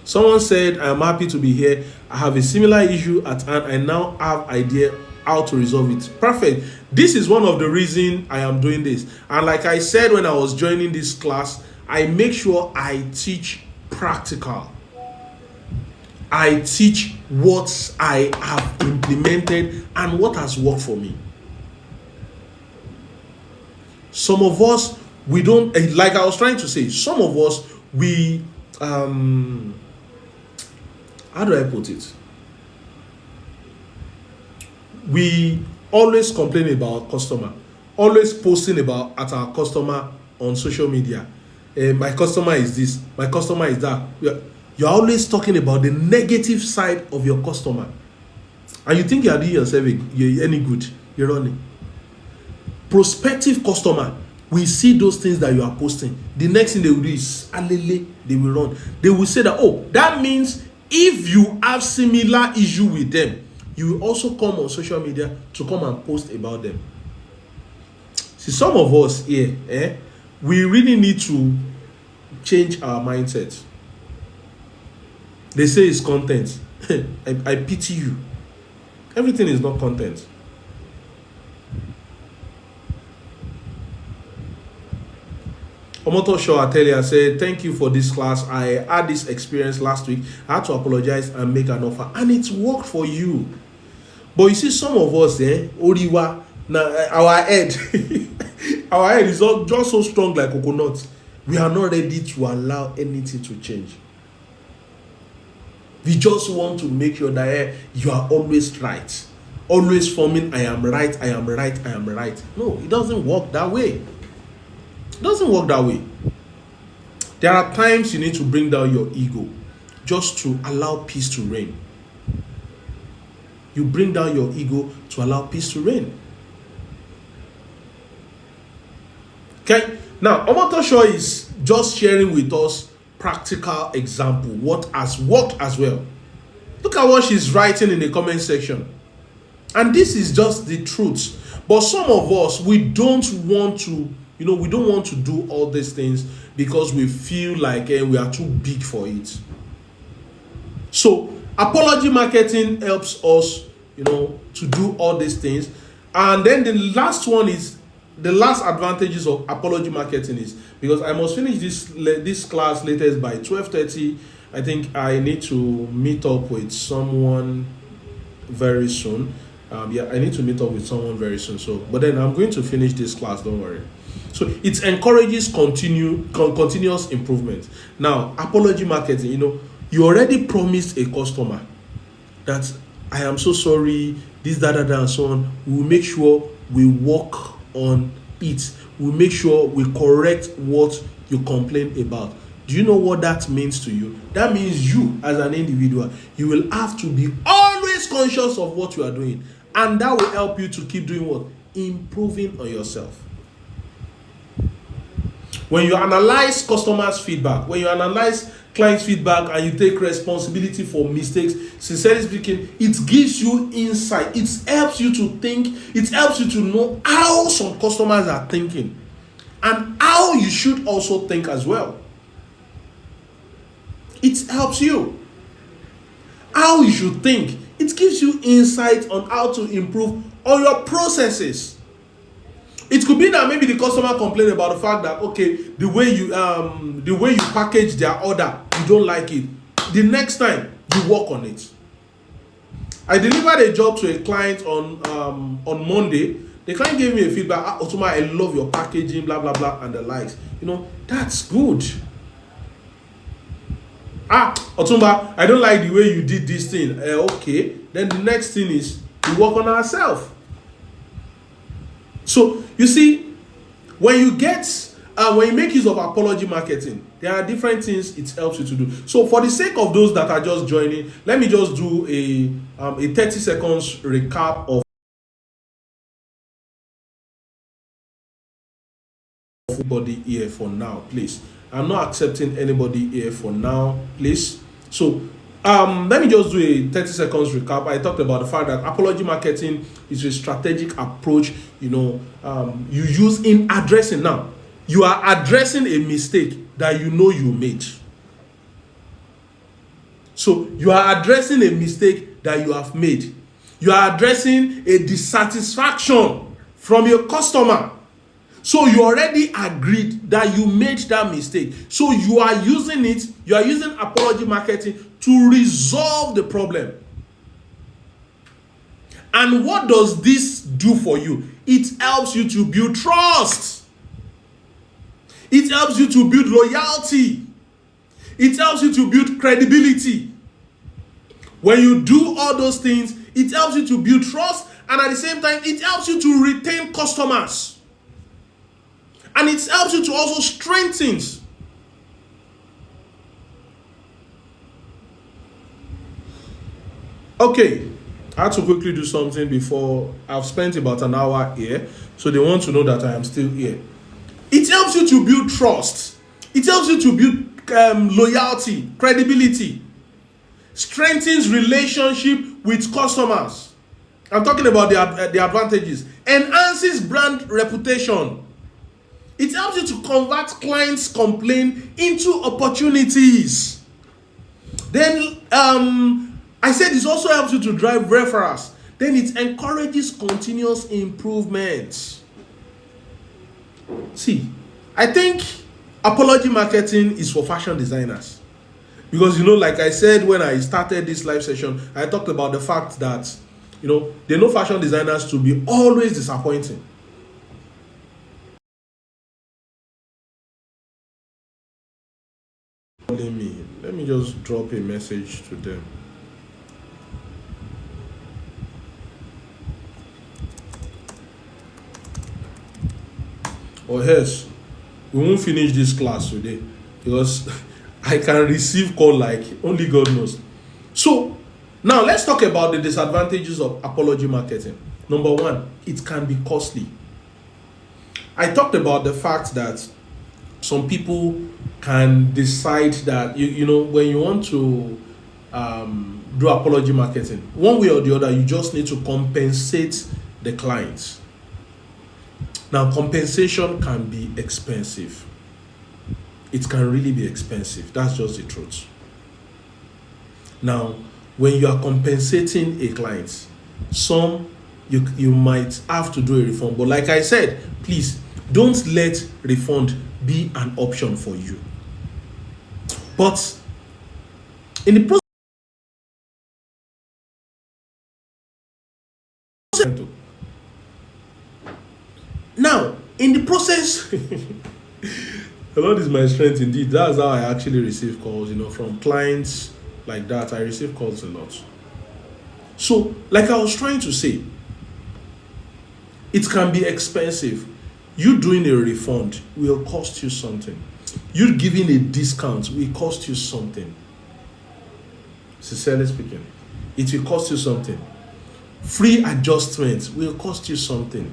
Someone said, I am happy to be here. I have a similar issue at hand. I now have idea how to resolve it. Perfect. This is one of the reasons I am doing this. And like I said when I was joining this class, I make sure I teach practical. I teach what I have implemented and what has worked for me. Some of us, we don't, like I was trying to say, some of us, we, how do I put it? We always complain about customer, always posting about at our customer on social media. My customer is this, my customer is that. You're always talking about the negative side of your customer. And you think you're doing yourself any good. You're running. Prospective customer will see those things that you are posting. The next thing they will do is alele, they will run. They will say that, oh, that means if you have similar issue with them, you will also come on social media to come and post about them. See, some of us here, we really need to change our mindset. They say it's content. I pity you. Everything is not content. Omoto Shaw Atelia said, thank you for this class. I had this experience last week. I had to apologize and make an offer. And it worked for you. But you see, some of us, Oriwa, now our head, our head is just so strong like coconut. We are not ready to allow anything to change. We just want to make sure that you are always right. Always forming, I am right, I am right, I am right. No, it doesn't work that way. It doesn't work that way. There are times you need to bring down your ego just to allow peace to reign. You bring down your ego to allow peace to reign. Okay? Now, Omoto Shaw is just sharing with us practical example, what has worked as well. Look at what she's writing in the comment section. And this is just the truth. But some of us, we don't want to, we don't want to do all these things because we feel like we are too big for it. So, apology marketing helps us, to do all these things. And then the last one is, the last advantages of apology marketing is, because I must finish this class latest by 12:30, I think I need to meet up with someone very soon. Yeah, I need to meet up with someone very soon. So, but then I'm going to finish this class. Don't worry. So it encourages continuous improvement. Now, apology marketing. You already promised a customer that I am so sorry, this, that, that, and so on. We will make sure we work on it. We'll make sure we correct what you complain about. Do you know what that means to you? That means you, as an individual, you will have to be always conscious of what you are doing. And that will help you to keep doing what? Improving on yourself. When you analyze customers' feedback, when you analyze clients' feedback and you take responsibility for mistakes, sincerely speaking, it gives you insight. It helps you to think. It helps you to know how some customers are thinking and how you should also think as well. It helps you how you should think. It gives you insight on how to improve on your processes. It could be that maybe the customer complained about the fact that, okay, the way you package their order, you don't like it. The next time you work on it. I delivered a job to a client on Monday. The client gave me a feedback. Otuma, I love your packaging, blah blah blah, and the likes. That's good. Otumba, I don't like the way you did this thing. Okay, then the next thing is we work on ourselves. So you see, when you make use of apology marketing, there are different things it helps you to do. So for the sake of those that are just joining, let me just do a 30 seconds recap of everybody here for now, please. I'm not accepting anybody here for now, please. So let me just do a 30 seconds recap. I talked about the fact that apology marketing is a strategic approach you use in addressing. Now, you are addressing a mistake that you made. So you are addressing a mistake that you have made. You are addressing a dissatisfaction from your customer. So you already agreed that you made that mistake. So you are using apology marketing to resolve the problem. And what does this do for you? It helps you to build trust. It helps you to build loyalty. It helps you to build credibility. When you do all those things, it helps you to build trust, and at the same time, it helps you to retain customers. And it helps you to also strengthen. Okay, I had to quickly do something before. I've spent about an hour here, so they want to know that I am still here. It helps you to build trust. It helps you to build loyalty, credibility, strengthens relationship with customers. I'm talking about the advantages. Enhances brand reputation. It helps you to convert clients' complaint into opportunities. Then I said this also helps you to drive referrals. Then it encourages continuous improvement. See, I think apology marketing is for fashion designers. Because, like I said when I started this live session, I talked about the fact that, they know fashion designers to be always disappointing. Let me just drop a message to them. Or else, we won't finish this class today because I can receive call like only God knows. So now let's talk about the disadvantages of apology marketing. Number one, it can be costly. I talked about the fact that some people can decide that when you want to do apology marketing, one way or the other, you just need to compensate the clients. Now, compensation can be expensive. It can really be expensive. That's just the truth. Now, when you are compensating a client, you might have to do a refund. But like I said, please don't let refund be an option for you. But In the process, now in the process, the Lord is my strength indeed. That's how I actually receive calls, from clients like that. I receive calls a lot. So, like I was trying to say, it can be expensive. You doing a refund will cost you something. You giving a discount will cost you something. Sincerely speaking, it will cost you something. Free adjustments will cost you something.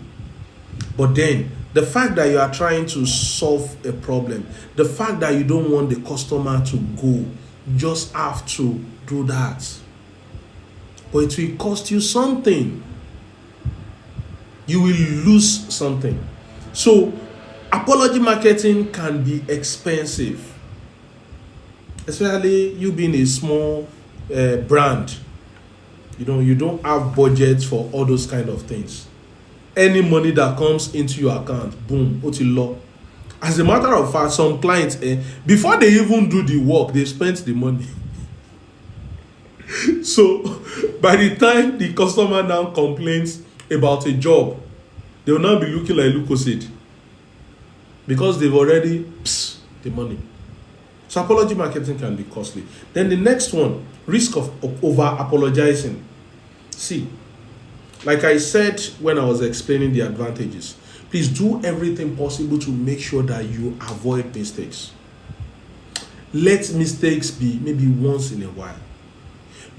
But then, the fact that you are trying to solve a problem, the fact that you don't want the customer to go, just have to do that. But it will cost you something. You will lose something. So, apology marketing can be expensive. Especially you being a small brand. You don't have budget for all those kind of things. Any money that comes into your account, boom, law. As a matter of fact, some clients, before they even do the work, they spent the money. So, by the time the customer now complains about a job, they will now be looking like Lucozade because they've already the money. So, apology marketing can be costly. Then the next one, risk of over apologizing. See, like I said when I was explaining the advantages, please do everything possible to make sure that you avoid mistakes. Let mistakes be maybe once in a while.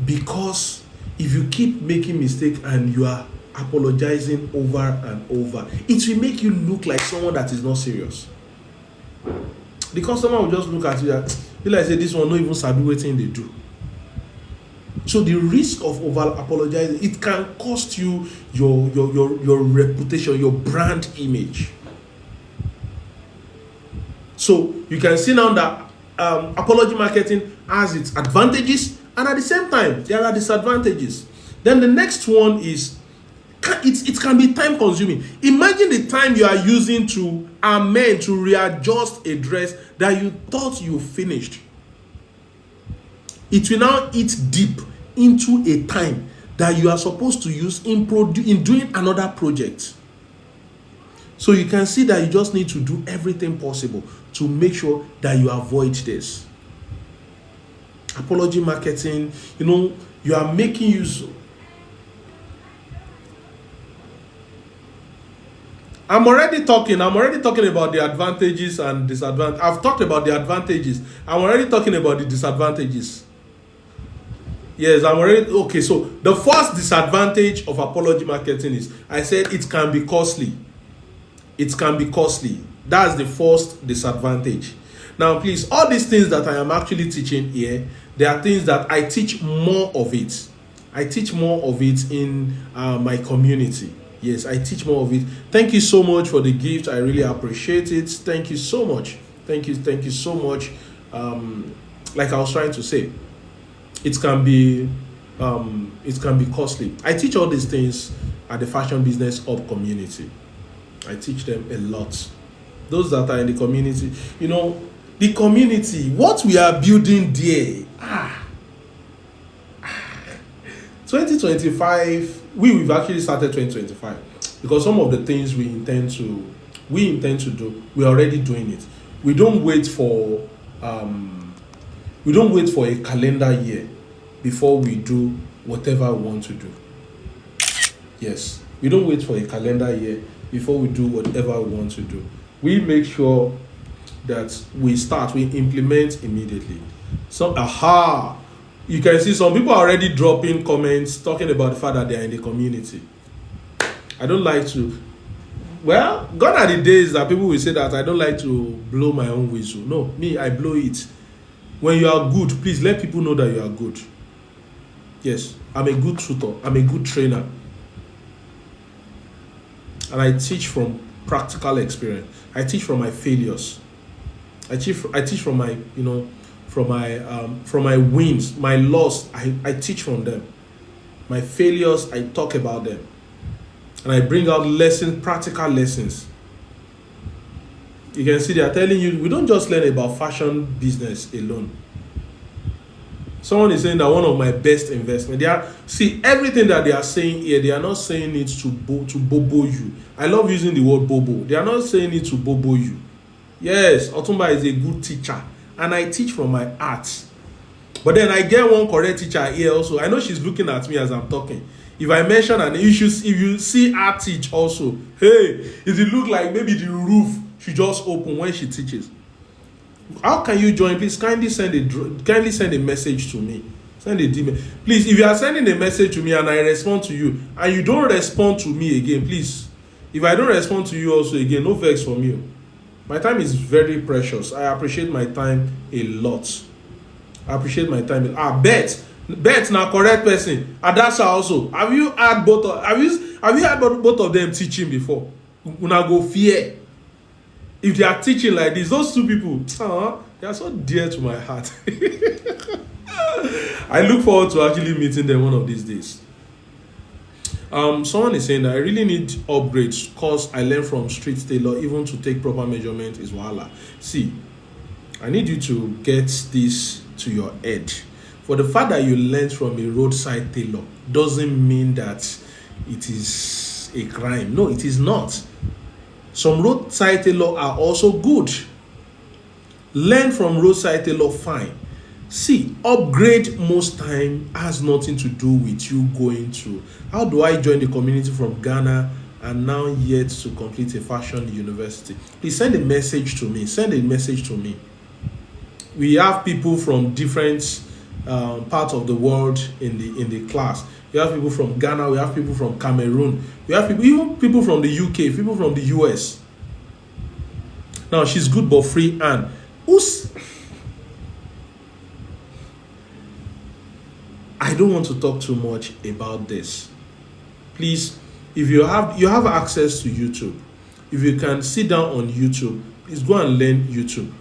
Because if you keep making mistakes and you are apologizing over and over, it will make you look like someone that is not serious. The customer will just look at you and be like, say, this one not even sabi wetin they do. So the risk of over apologizing, it can cost you your reputation, your brand image. So you can see now that apology marketing has its advantages, and at the same time there are disadvantages. Then the next one is it can be time consuming. Imagine the time you are using to amend, to readjust a dress that you thought you finished. It will now eat deep into a time that you are supposed to use in doing another project. So you can see that you just need to do everything possible to make sure that you avoid this. Apology marketing, you are making use. I'm already talking about the advantages and disadvantages. I've talked about the advantages. I'm already talking about the disadvantages. Yes, I'm already okay. So the first disadvantage of apology marketing is, I said, it can be costly. It can be costly. That's the first disadvantage. Now, please, all these things that I am actually teaching here, they are things that I teach more of it. I teach more of it in my community. Yes, I teach more of it. Thank you so much for the gift. I really appreciate it. Thank you so much. Thank you so much. Like I was trying to say, it can be costly. I teach all these things at the Fashion Business Hub community. I teach them a lot. Those that are in the community, the community, what we are building there. 2025, we've actually started 2025 because some of the things we intend to do, we're already doing it. We don't wait for a calendar year before we do whatever we want to do. Yes, we don't wait for a calendar year before we do whatever we want to do. We make sure that we implement immediately. So, you can see some people are already dropping comments talking about the fact that they are in the community. I don't like to. Well, gone are the days that people will say that I don't like to blow my own whistle. No, me, I blow it. When you are good, please let people know that you are good. Yes, I'm a good tutor. I'm a good trainer. And I teach from practical experience. I teach from my failures. I teach from my, from my wins, my loss. I teach from them. My failures, I talk about them. And I bring out practical lessons. You can see they are telling you, we don't just learn about fashion business alone. Someone is saying that one of my best investment. They are see everything that they are saying here. They are not saying it to bobo you. I love using the word bobo. They are not saying it to bobo you. Yes, Otumba is a good teacher, and I teach from my heart. But then I get one correct teacher here also. I know she's looking at me as I'm talking. If I mention an issue, if you see her teach also, hey, if it look like maybe the roof she just open when she teaches. How can you join? Please kindly send a message to me. Send a DM. Please, if you are sending a message to me and I respond to you and you don't respond to me again, please. If I don't respond to you also again, no vex from you. My time is very precious. I appreciate my time a lot. I appreciate my time. Bet now correct person. Adasha also. Have you had both of them teaching before? Una go fear. If they are teaching like this, those two people, they are so dear to my heart. I look forward to actually meeting them one of these days. Someone is saying that I really need upgrades because I learned from street tailor even to take proper measurement is wahala. See, I need you to get this to your head. For the fact that you learned from a roadside tailor doesn't mean that it is a crime. No, it is not. Some roadside tailor are also good. Learn from roadside tailor, fine. See, upgrade most time has nothing to do with you going to, how do I join the community from Ghana and now yet to complete a fashion university? Please send a message to me. Send a message to me. We have people from different parts of the world in the class. We have people from Ghana, we have people from Cameroon, we have even people from the UK, people from the US. Now, she's good but free and I don't want to talk too much about this. Please, if you have access to YouTube, if you can sit down on YouTube, please go and learn YouTube.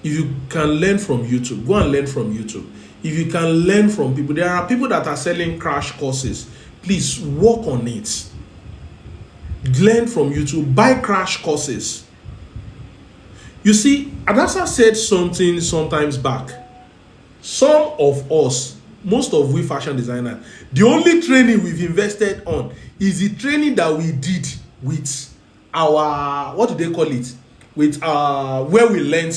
If you can learn from YouTube, go and learn from YouTube. If you can learn from people, there are people that are selling crash courses. Please work on it. Learn from YouTube. Buy crash courses. You see, Adasa said something sometimes back. Some of us, most of we fashion designers, the only training we've invested on is the training that we did with our, what do they call it? With where we learned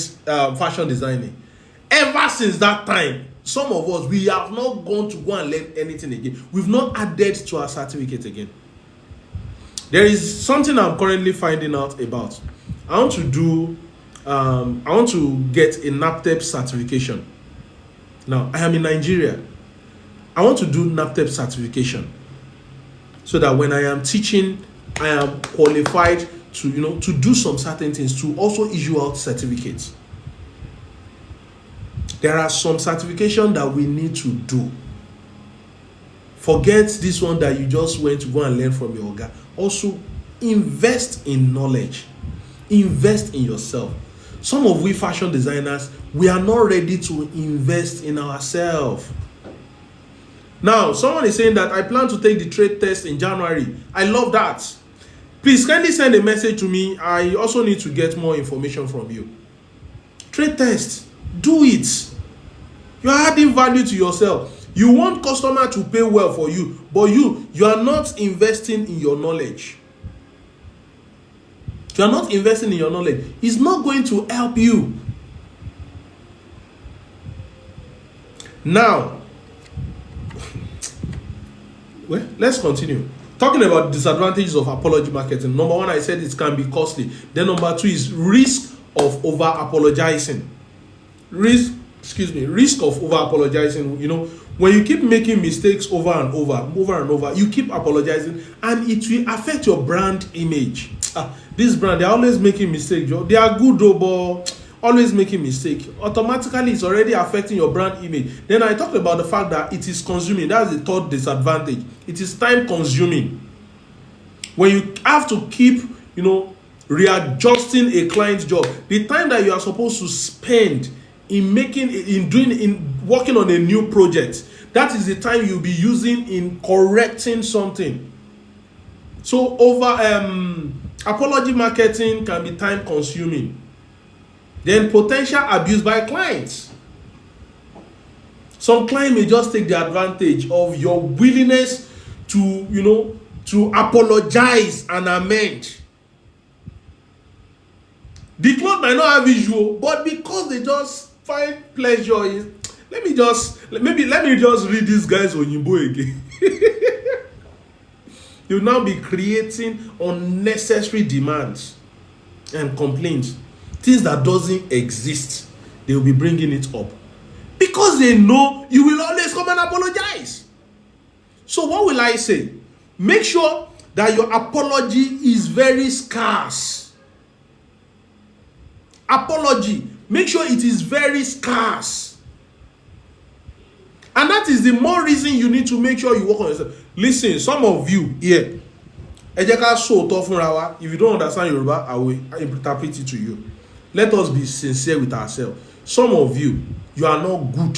fashion designing. Ever since that time, some of us, we have not gone to go and learn anything again. We've not added to our certificate again. There is something I'm currently finding out about. I want to get a NAPTEP certification. Now, I am in Nigeria. I want to do NAPTEP certification so that when I am teaching, I am qualified to do some certain things, to also issue out certificates. There are some certification that we need to do. Forget this one that you just went to go and learn from your guy. Also, invest in knowledge. Invest in yourself. Some of we fashion designers, we are not ready to invest in ourselves. Now, someone is saying that I plan to take the trade test in January. I love that. Please kindly send a message to me. I also need to get more information from you. Trade test. Do it. You are adding value to yourself. You want customer to pay well for you, but you are not investing in your knowledge. You are not investing in your knowledge. It's not going to help you. Now, well, let's continue. Talking about disadvantages of apology marketing. Number one, I said it can be costly. Then number two is risk of over apologizing. Risk of over apologizing. When you keep making mistakes over and over, you keep apologizing, and it will affect your brand image. This brand, they're always making mistakes. They are good though, but always making mistakes. Automatically, it's already affecting your brand image. Then I talked about the fact that it is consuming. That's the third disadvantage. It is time consuming. When you have to keep, readjusting a client's job, the time that you are supposed to spend in working on a new project, that is the time you'll be using in correcting something. So apology marketing can be time consuming. Then potential abuse by clients. Some client may just take the advantage of your willingness to apologize and amend. The cloth might not have visual, but because they just find pleasure in, let me just read this guy's Oyinbo again. You'll now be creating unnecessary demands and complaints, things that doesn't exist. They will be bringing it up because they know you will always come and apologize. So what will I say? Make sure that your apology is very scarce. Apology, make sure it is very scarce. And that is the more reason you need to make sure you work on yourself. Listen, some of you here, if you don't understand Yoruba, I will interpret it to you. Let us be sincere with ourselves. Some of you, you are not good.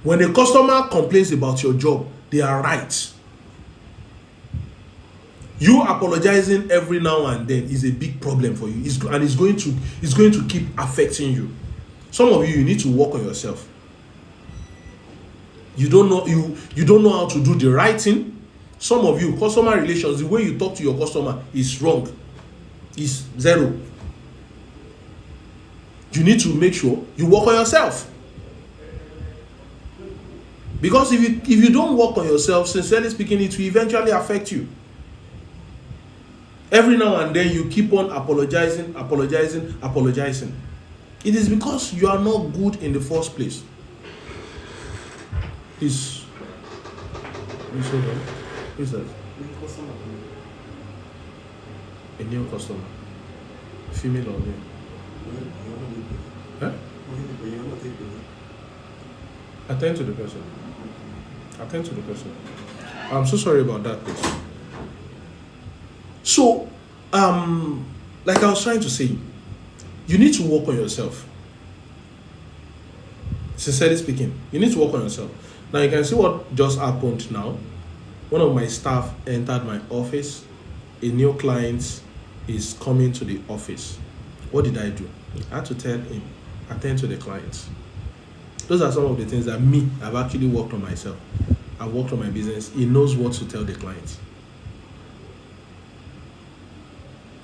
When a customer complains about your job, they are right. You apologizing every now and then is a big problem for you. It's going to keep affecting you. Some of you need to work on yourself. You don't know how to do the right thing. Some of you, customer relations, the way you talk to your customer is wrong. Is zero. You need to make sure you work on yourself. Because if you don't work on yourself, sincerely speaking, it will eventually affect you. Every now and then you keep on apologizing. It is because you are not good in the first place. Please hold on. Who is that? A new customer. Female or male? Huh? Attend to the person. I'm so sorry about that, please. So, like I was trying to say, you need to work on yourself. Sincerely speaking, you need to work on yourself. Now you can see what just happened now. One of my staff entered my office. A new client is coming to the office. What did I do? I had to tell him, attend to the clients. Those are some of the things that I've actually worked on myself. I've worked on my business. He knows what to tell the clients.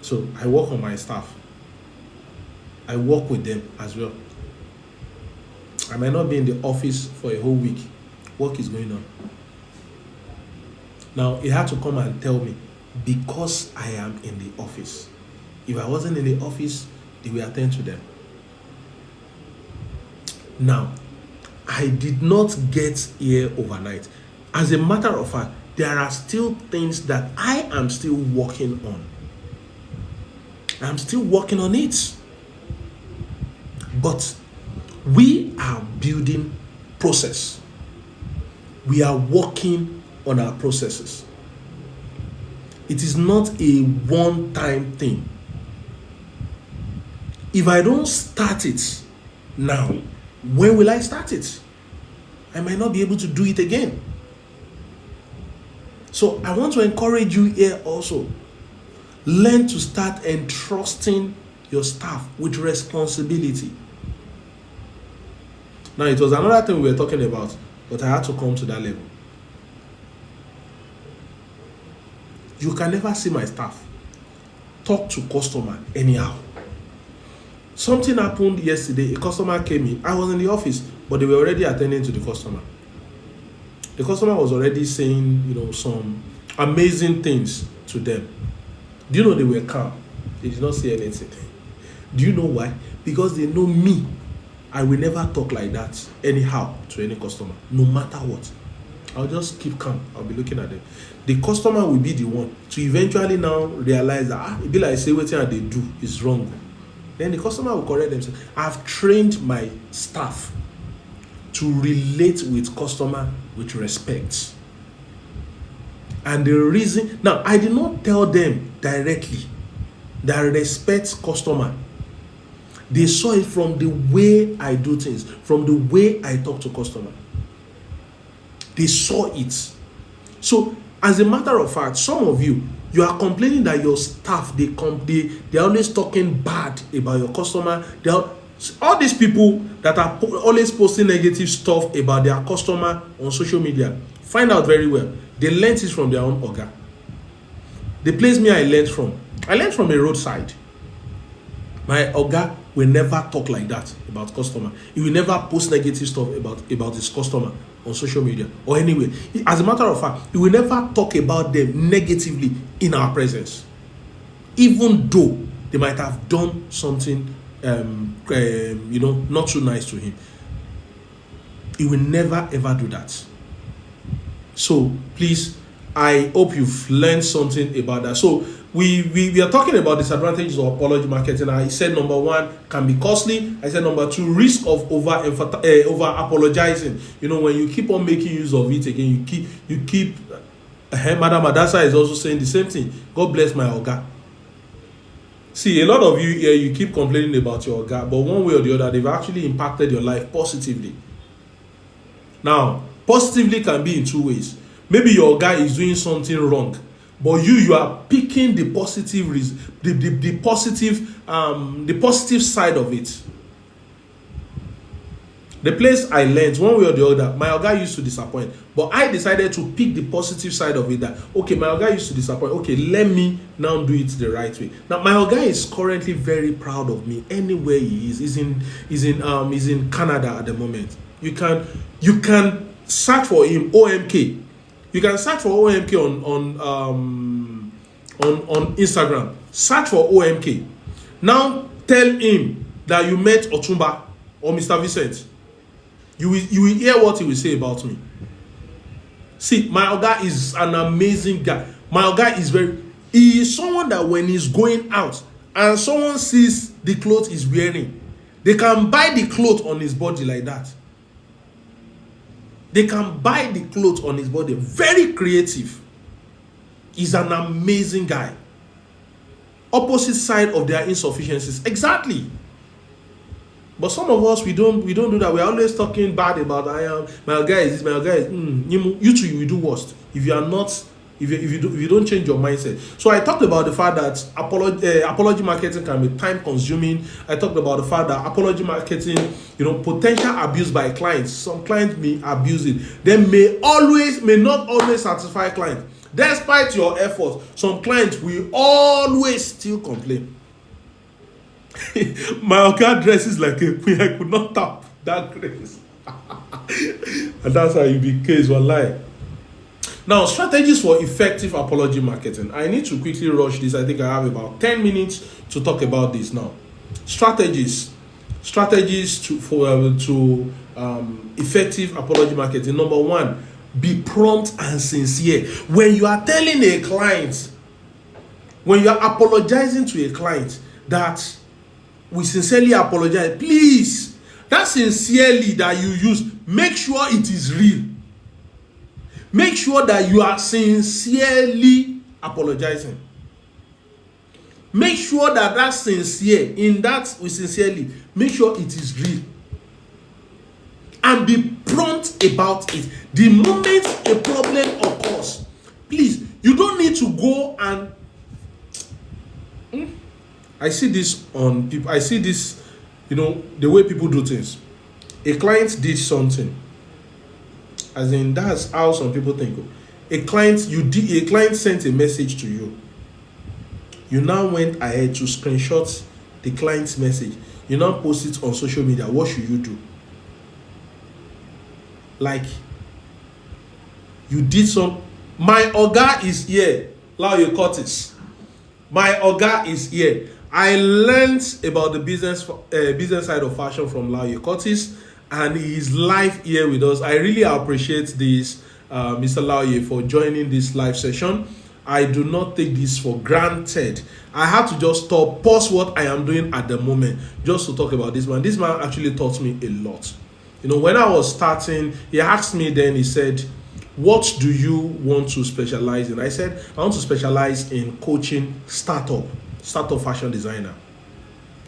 So I work on my staff. I work with them as well. I might not be in the office for a whole week. Work is going on. Now, he had to come and tell me because I am in the office. If I wasn't in the office, they will attend to them. Now, I did not get here overnight. As a matter of fact, there are still things that I am still working on. I'm still working on it. But we are building process. We are working on our processes. It is not a one-time thing. If I don't start it now, when will I start it? I might not be able to do it again. So I want to encourage you here also. Learn to start entrusting your staff with responsibility. Now, it was another thing we were talking about, but I had to come to that level. You can never see my staff talk to customer anyhow. Something happened yesterday. A customer came in. I was in the office, but they were already attending to the customer. The customer was already saying, some amazing things to them. Do you know they were calm? They did not say anything. Do you know why? Because they know me. I will never talk like that anyhow to any customer, no matter what. I'll just keep calm. I'll be looking at them. The customer will be the one to eventually now realize that it be like say what they do is wrong. Then the customer will correct themselves. I've trained my staff to relate with customer with respect. And the reason, now I did not tell them directly that I respect customer. They saw it from the way I do things, from the way I talk to customer. They saw it. So, as a matter of fact, some of you are complaining that your staff, they're always talking bad about your customer. All these people that are always posting negative stuff about their customer on social media, find out very well, they learned it from their own oga. The place me I learned from a roadside. My oga will never talk like that about customer. He will never post negative stuff about his customer on social media or anywhere. As a matter of fact, he will never talk about them negatively in our presence, even though they might have done something not too nice to him. He will never ever do that. So please, I hope you've learned something about that. So we are talking about disadvantages of apology marketing. I said number one, can be costly. I said number two, risk of over apologizing. When you keep on making use of it again, you keep Madam Adasa is also saying the same thing. God bless my oga. See, a lot of you here, you keep complaining about your oga, but one way or the other, they've actually impacted your life positively. Now, positively can be in two ways. Maybe your guy is doing something wrong, but you are picking the positive the positive side of it. The place I learned, one way or the other, my oga used to disappoint, but I decided to pick the positive side of it. That okay, my oga used to disappoint. Okay, let me now do it the right way. Now my oga is currently very proud of me. Anywhere he is, he's in Canada at the moment. You can search for him, OMK. You can search for OMK on Instagram. Search for OMK. Now tell him that you met Otumba or Mr. Vincent. You will hear what he will say about me. See, my oga is an amazing guy. My oga he is someone that when he's going out and someone sees the clothes he's wearing, they can buy the clothes on his body like that. They can buy the clothes on his body. Very creative. He's an amazing guy. Opposite side of their insufficiencies. Exactly. But some of us, we don't do that. We're always talking bad about my guy is this, my guy is you two, you will do worst if you are not, if you don't change your mindset. So I talked about the fact that apology marketing can be time consuming. I talked about the fact that apology marketing, potential abuse by clients. Some clients may abuse it. They may not always satisfy clients. Despite your efforts, some clients will always still complain. My oga dresses like a queen. I could not tap that grace. And that's how you be case one lie. Now, strategies for effective apology marketing. I need to quickly rush this. I think I have about 10 minutes to talk about this now. Strategies to effective apology marketing. Number one, be prompt and sincere. When you are telling a client, when you are apologizing to a client that we sincerely apologize, please, that sincerely that you use, make sure it is real. Make sure that you are sincerely apologizing. Make sure that sincere, in that we sincerely, make sure it is real. And be prompt about it. The moment a problem occurs, please, you don't need to go and I see this on people. I see this, the way people do things. A client did something. As in, that's how some people think. A client sent a message to you. You now went ahead to screenshot the client's message. You now post it on social media. What should you do? Like, you did some. My oga is here. Lauye Curtis. My oga is here. I learned about the business side of fashion from Lauye Curtis, and he is live here with us. I really appreciate this, Mr. Lauye, for joining this live session. I do not take this for granted. I had to just pause what I am doing at the moment, just to talk about this man. This man actually taught me a lot. When I was starting, he asked me then, he said, what do you want to specialize in? I said, I want to specialize in coaching startup fashion designer.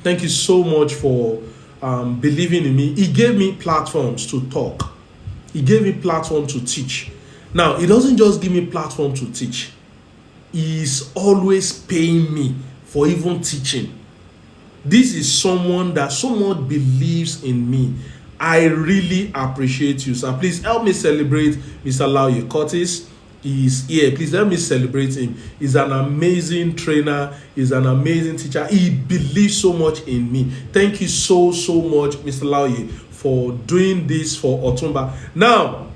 Thank you so much for believing in me. He gave me platforms to talk. He gave me platform to teach. Now, he doesn't just give me platform to teach. He's always paying me for even teaching. This is someone that someone believes in me. I really appreciate you, sir. Please help me celebrate Mr. Lauye Curtis. He's here. Please help me celebrate him. He's an amazing trainer. He's an amazing teacher. He believes so much in me. Thank you so much, Mr. Lauye, for doing this for Otumba. Now,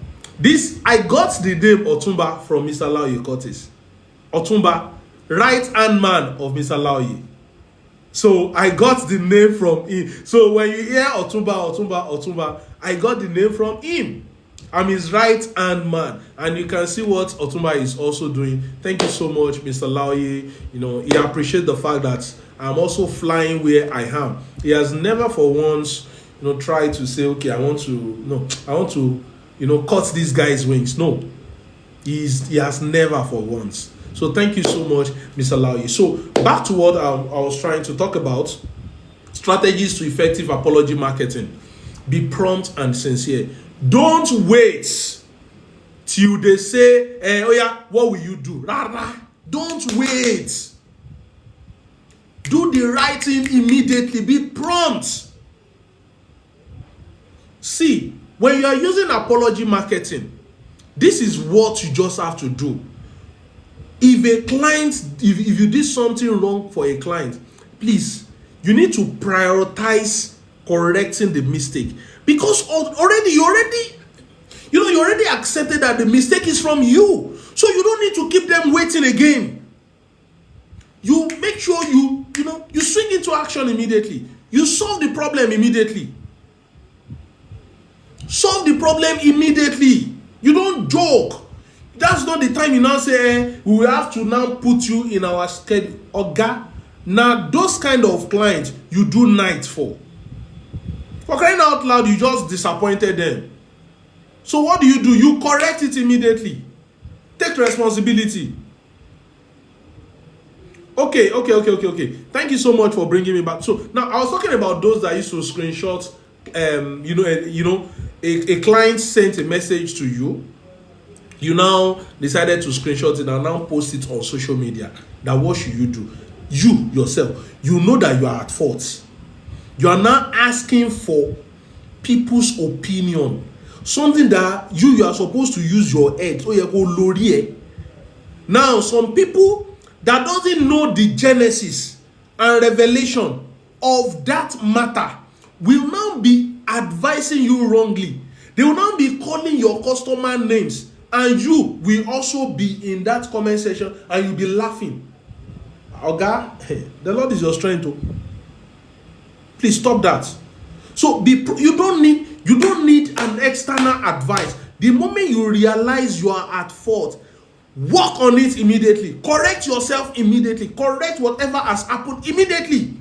I got the name Otumba from Mr. Lauye Curtis. Otumba, right-hand man of Mr. Lauye. So I got the name from him. So when you hear Otumba, I got the name from him. I'm his right-hand man. And you can see what Otumba is also doing. Thank you so much, Mr. Lauye. He appreciates the fact that I'm also flying where I am. He has never for once, tried to say, okay, I want to, cut this guy's wings. No. He has never for once. So thank you so much, Mr. Lauye. So back to what I was trying to talk about. Strategies to effective apology marketing. Be prompt and sincere. Don't wait till they say, oh yeah, what will you do? Rara. Don't wait. Do the right thing immediately. Be prompt. See, when you are using apology marketing, this is what you just have to do. If a client, if you did something wrong for a client, please, you need to prioritize correcting the mistake. Because you already accepted that the mistake is from you. So you don't need to keep them waiting again. You make sure you swing into action immediately. You solve the problem immediately. Solve the problem immediately. You don't joke. That's not the time you now say, we will have to now put you in our schedule. Oga, now those kind of clients you do night for. For crying out loud, you just disappointed them. So what do? You correct it immediately. Take responsibility. Okay. Thank you so much for bringing me back. So now I was talking about those that used to screenshot. A client sent a message to you. You now decided to screenshot it and now post it on social media. Now what should you do? You yourself, you know that you are at fault. You are now asking for people's opinion. Something that you are supposed to use your head. Oh, yeah, now some people that doesn't know the genesis and revelation of that matter will now be advising you wrongly. They will now be calling your customer names. And you will also be in that comment section and you'll be laughing. Okay? The Lord is your strength too. Please stop that. So you don't need an external advice. The moment you realize you are at fault, work on it immediately. Correct yourself immediately. Correct whatever has happened immediately.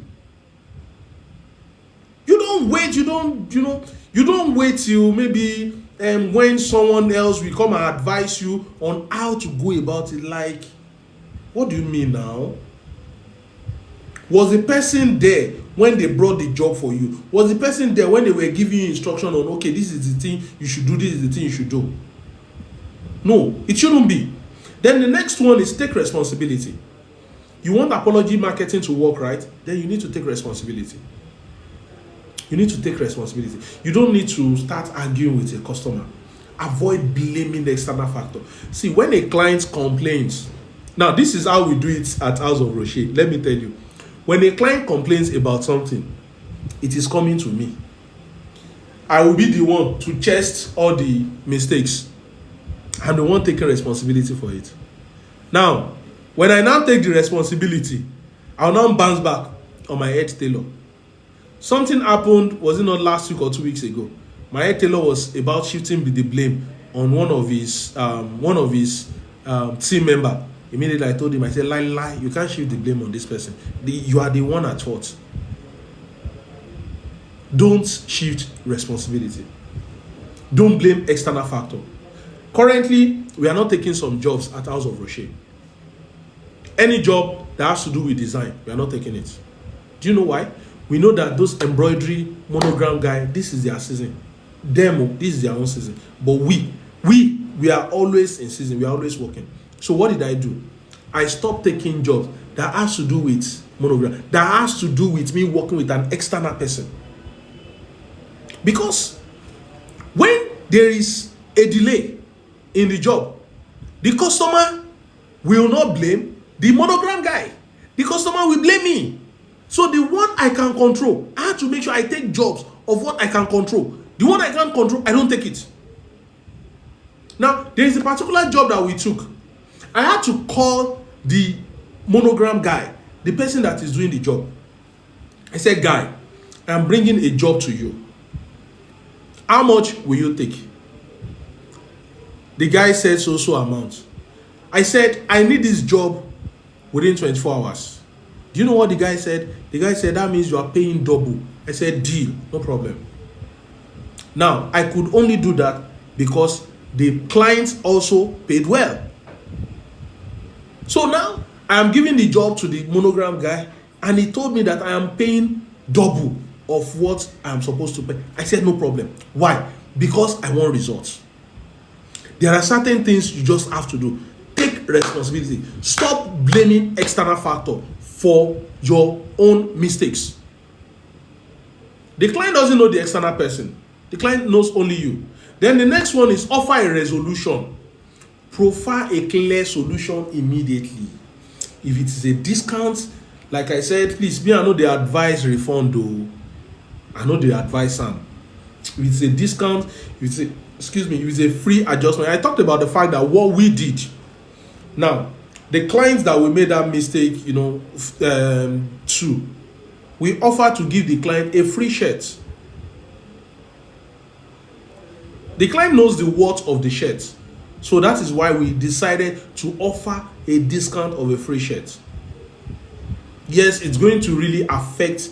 You don't wait. You don't wait till maybe when someone else will come and advise you on how to go about it. Like, what do you mean now? Was the person there when they brought the job for you? Was the person there when they were giving you instruction on, okay, this is the thing you should do, this is the thing you should do? No, it shouldn't be. Then the next one is take responsibility. You want apology marketing to work, right? Then you need to take responsibility. You need to take responsibility. You don't need to start arguing with a customer. Avoid blaming the external factor. See, when a client complains, now this is how we do it at House of Rocher. Let me tell you. When a client complains about something, it is coming to me. I will be the one to chest all the mistakes. I'm the one taking responsibility for it. Now, when I now take the responsibility, I'll now bounce back on my head tailor. Something happened, was it not last week or 2 weeks ago? My head tailor was about shifting the blame on one of his team member. Immediately I told him, I said, lie, you can't shift the blame on this person. You are the one at fault. Don't shift responsibility. Don't blame external factor. Currently, we are not taking some jobs at House of Rocher. Any job that has to do with design, we are not taking it. Do you know why? We know that those embroidery monogram guy, this is their season. Them, this is their own season. But we are always in season. We are always working. So what did I do? I stopped taking jobs that has to do with monogram that has to do with me working with an external person. Because when there is a delay in the job, the customer will not blame the monogram guy. The customer will blame me. So the one I can control, I have to make sure I take jobs of what I can control. The one I can't control, I don't take it. Now, there is a particular job that we took. I had to call the monogram guy, the person that is doing the job. I said, guy, I'm bringing a job to you. How much will you take? The guy said so amount. I said, I need this job within 24 hours. Do you know what the guy said? The guy said, that means you are paying double. I said, deal, no problem. Now, I could only do that because the client also paid well. So now, I am giving the job to the monogram guy, and he told me that I am paying double of what I am supposed to pay. I said, no problem. Why? Because I want results. There are certain things you just have to do. Take responsibility. Stop blaming external factor for your own mistakes. The client doesn't know the external person. The client knows only you. Then the next one is offer a resolution. Profile a clear solution immediately. If it is a discount, like I said, please, me, I know the advice refund though. I know the advice Sam. If it's a discount, if it's a, if it's a free adjustment. I talked about the fact that what we did. Now, the clients that we made that mistake, to, we offer to give the client a free shirt. The client knows the worth of the shirt. So that is why we decided to offer a discount of a free shirt. Yes, it's going to really affect.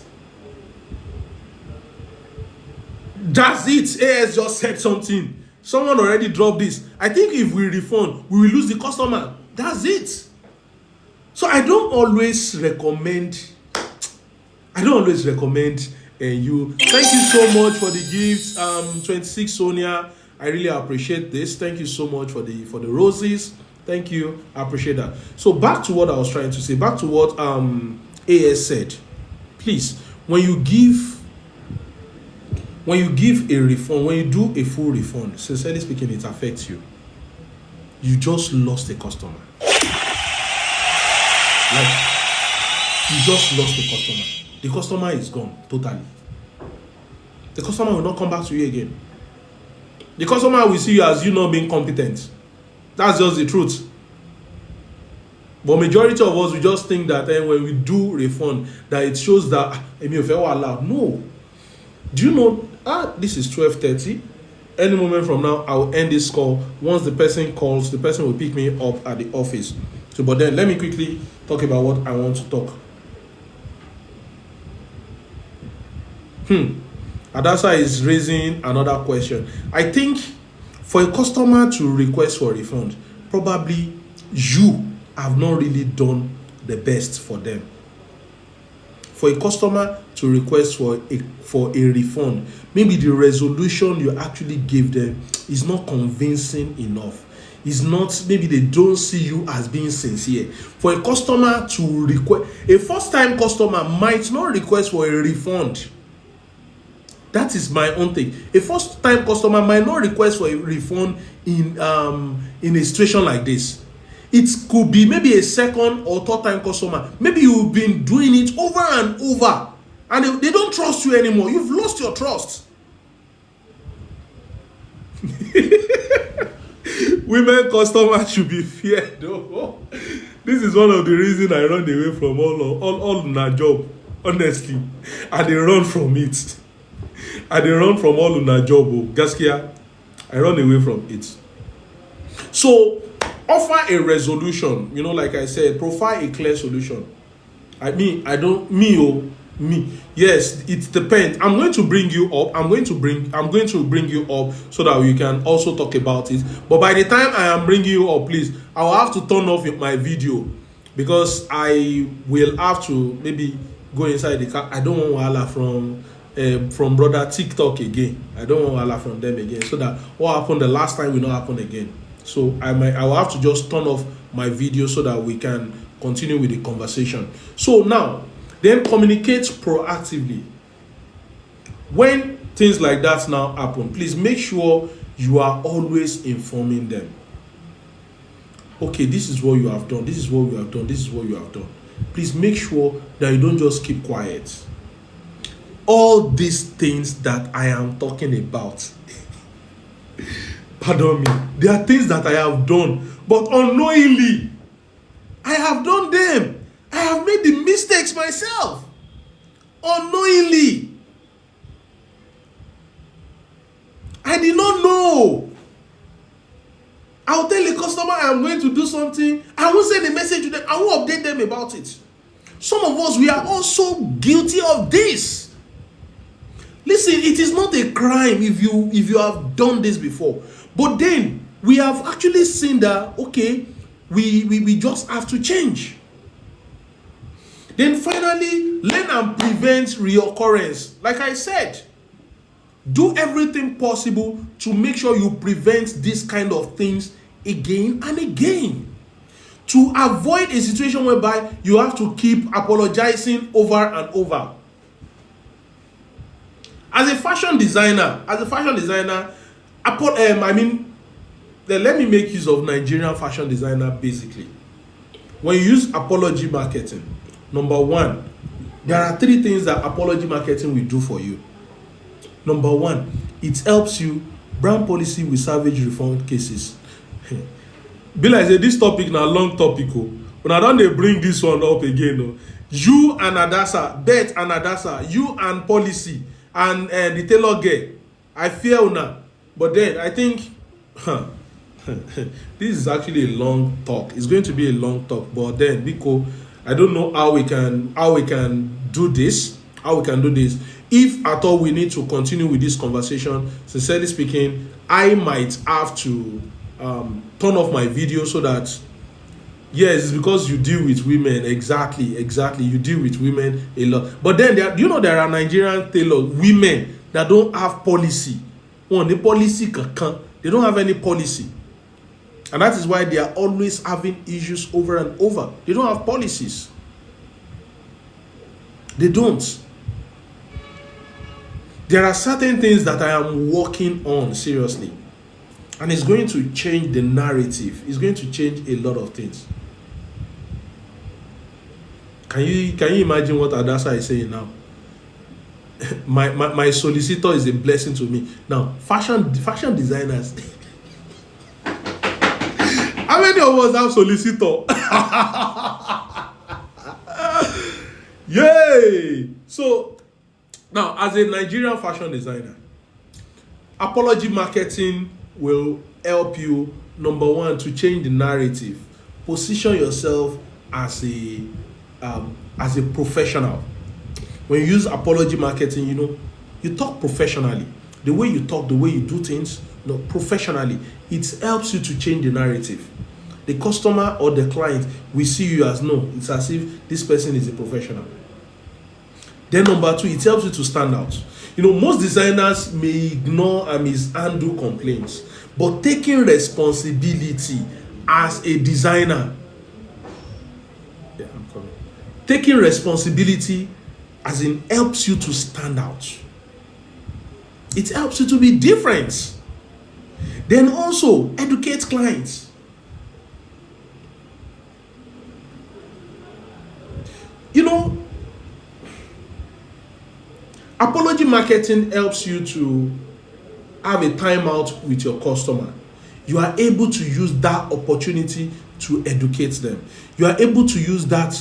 That's it. AS just said something. Someone already dropped this. I think if we refund, we will lose the customer. That's it. So I don't always recommend you. Thank you so much for the gifts. 26 Sonia. I really appreciate this. Thank you so much for the roses. Thank you. I appreciate that. So back to what I was trying to say. Back to what AS said. Please, when you give a refund, when you do a full refund, sincerely speaking, it affects you. You just lost a customer. Like, you just lost a customer. The customer is gone totally. The customer will not come back to you again. The customer will see you as you not being competent. That's just the truth. But majority of us, we just think that when we do refund, that it shows that if allowed. No. Do you know? This is 12:30. Any moment from now, I will end this call. Once the person calls, the person will pick me up at the office. So, but then let me quickly talk about what I want to talk. Adasa is raising another question. I think for a customer to request for a refund, probably you have not really done the best for them. For a customer to request for a refund, maybe the resolution you actually gave them is not convincing enough. It's not, maybe they don't see you as being sincere. For a customer to request, a first-time customer might not request for a refund. That is my own thing. A first-time customer might not request for a refund in a situation like this. It could be maybe a second or third-time customer. Maybe you've been doing it over and over, and they don't trust you anymore. You've lost your trust. Women customers should be feared, though. This is one of the reasons I run away from all una job, honestly. And they run from it. And they run from all una job. Gaskia, I run away from it. So, offer a resolution. Like I said, profile a clear solution. Yes, it depends. I'm going to bring you up. I'm going to bring you up so that we can also talk about it. But by the time I am bringing you up, please, I will have to turn off my video because I will have to maybe go inside the car. I don't want wahala from brother TikTok again. I don't want wahala from them again. So that what happened the last time will not happen again. So I will have to just turn off my video so that we can continue with the conversation. So now, Then communicate proactively. When things like that now happen, please make sure you are always informing them. Okay, this is what you have done, this is what you have done, this is what you have done. Please make sure that you don't just keep quiet. All these things that I am talking about, pardon me, they are things that I have done, but unknowingly, I have done them. I have made the mistakes myself. Unknowingly. I did not know. I'll tell the customer I am going to do something. I will send a message to them. I will update them about it. Some of us, we are also guilty of this. Listen, it is not a crime if you have done this before. But then, we have actually seen that, okay, we just have to change. Then finally, learn and prevent reoccurrence. Like I said, do everything possible to make sure you prevent this kind of things again and again. To avoid a situation whereby you have to keep apologizing over and over. As a fashion designer, let me make use of Nigerian fashion designer basically. When you use apology marketing, number one, there are 3 things that apology marketing will do for you. Number one, it helps you brand policy with savage refund cases. Be like say this topic na long topic o. Una don dey bring this one up again o. You and Adasa, Bet and Adasa, you and policy and the tailor girl. I fear una, but then I think this is actually a long talk. It's going to be a long talk, but then Biko, I don't know how we can do this. If at all we need to continue with this conversation, sincerely speaking, I might have to turn off my video so that, yes, it's because you deal with women. Exactly. You deal with women a lot. But then, there are Nigerian tailors, women that don't have policy. The policy, they don't have any policy. And that is why they are always having issues over and over. They don't have policies. They don't. There are certain things that I am working on seriously. And it's going to change the narrative. It's going to change a lot of things. Can you imagine what Adasa is saying now? my solicitor is a blessing to me. Now, fashion designers. How many of us have solicitor? Yay! So, now, as a Nigerian fashion designer, apology marketing will help you, number one, to change the narrative. Position yourself as a professional. When you use apology marketing, you talk professionally. The way you talk, the way you do things, professionally, it helps you to change the narrative. The customer or the client will see you as, it's as if this person is a professional. Then number two, it helps you to stand out. Most designers may ignore and mishandle complaints, but taking responsibility as a designer, taking responsibility as in helps you to stand out. It helps you to be different. Then also educate clients. Apology marketing helps you to have a timeout with your customer. You are able to use that opportunity to educate them. You are able to use that.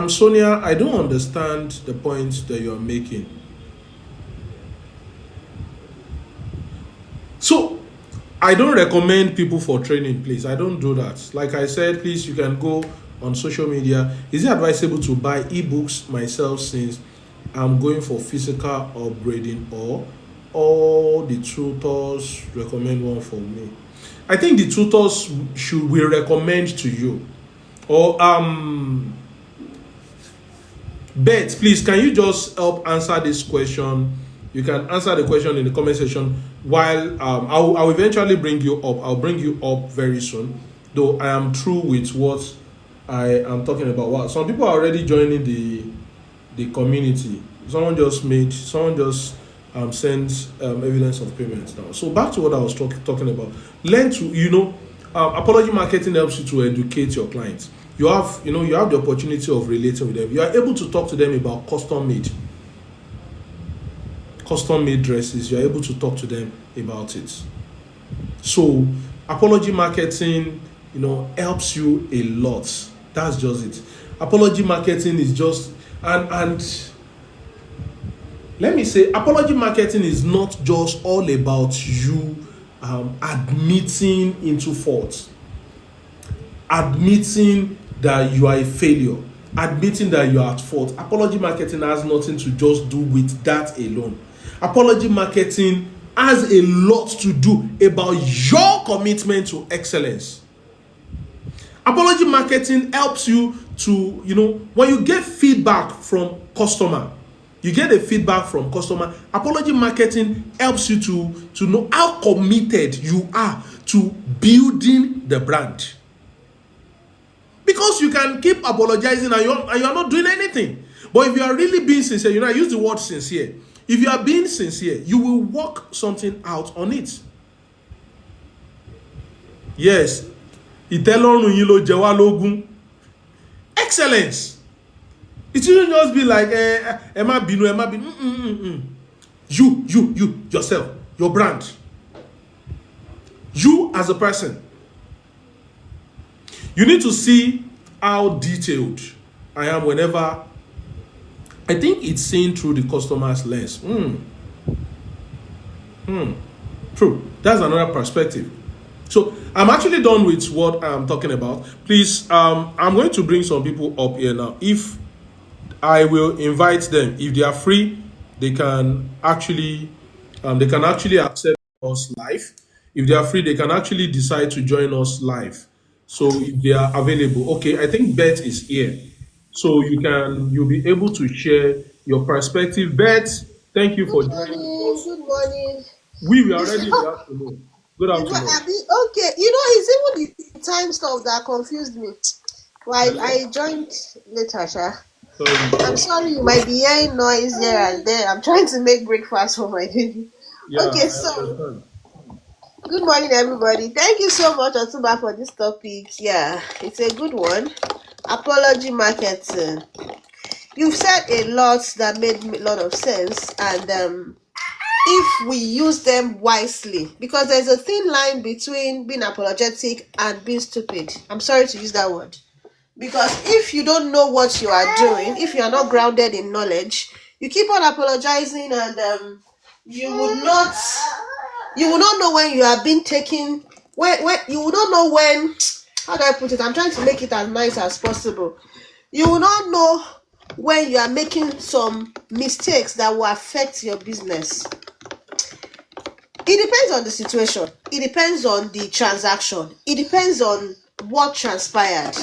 Sonia, I don't understand the point that you are making. So, I don't recommend people for training, please. I don't do that. Like I said, please, you can go on social media. Is it advisable to buy ebooks myself since I'm going for physical upgrading, or all the tutors recommend one for me? I think the tutors will recommend to you. Or Bet, please, can you just help answer this question? You can answer the question in the comment section while I'll eventually bring you up. I'll bring you up very soon. though I am true with what I am talking about. Wow, some people are already joining the community. Someone just sent evidence of payments now. So back to what I was talking about. Learn to, apology marketing helps you to educate your clients. You have the opportunity of relating with them. You are able to talk to them about custom made dresses. You are able to talk to them about it. So apology marketing, helps you a lot. That's just it. Apology marketing is just, and let me say, apology marketing is not just all about you admitting into fault, admitting that you are a failure, admitting that you are at fault. Apology marketing has nothing to just do with that alone. Apology marketing has a lot to do about your commitment to excellence. Apology marketing helps you to, when you get feedback from customer, you get a feedback from customer. Apology marketing helps you to know how committed you are to building the brand. Because you can keep apologizing and you're not doing anything. But if you are really being sincere, I use the word sincere. If you are being sincere, you will work something out on it. Yes, ìtẹ́lọ́rùn yín ló jẹ wá lógún. Excellence. It shouldn't just be like ẹ má bínú, ẹ má bínú. You yourself, your brand. You as a person. You need to see how detailed I am whenever I think it's seen through the customer's lens. True. That's another perspective. So I'm actually done with what I'm talking about. Please, I'm going to bring some people up here now. If I will invite them, if they are free, they can actually accept us live. If they are free, they can actually decide to join us live. So if they are available, okay. I think Beth is here, so you'll be able to share your perspective. Beth, thank you for Good joining morning. us. Good morning. We were It's already in the afternoon. Good afternoon. okay. It's even the time stuff that confused me. Why Hello. I joined later, Sha. Sorry. I'm sorry, you might be hearing noise here and there. I'm trying to make breakfast for my baby. Yeah, Okay, I so understand. good morning, everybody. Thank you so much, Otuba, for this topic. Yeah, it's a good one. Apology marketing. You've said a lot that made a lot of sense, and if we use them wisely, because there's a thin line between being apologetic and being stupid. I'm sorry to use that word, because if you don't know what you are doing, if you are not grounded in knowledge, you keep on apologizing, and you would not you will not know when you are being taken, when you will not know when, how do I put it, I'm trying to make it as nice as possible. You will not know when you are making some mistakes that will affect your business. It depends on the situation. It depends on the transaction. It depends on what transpired.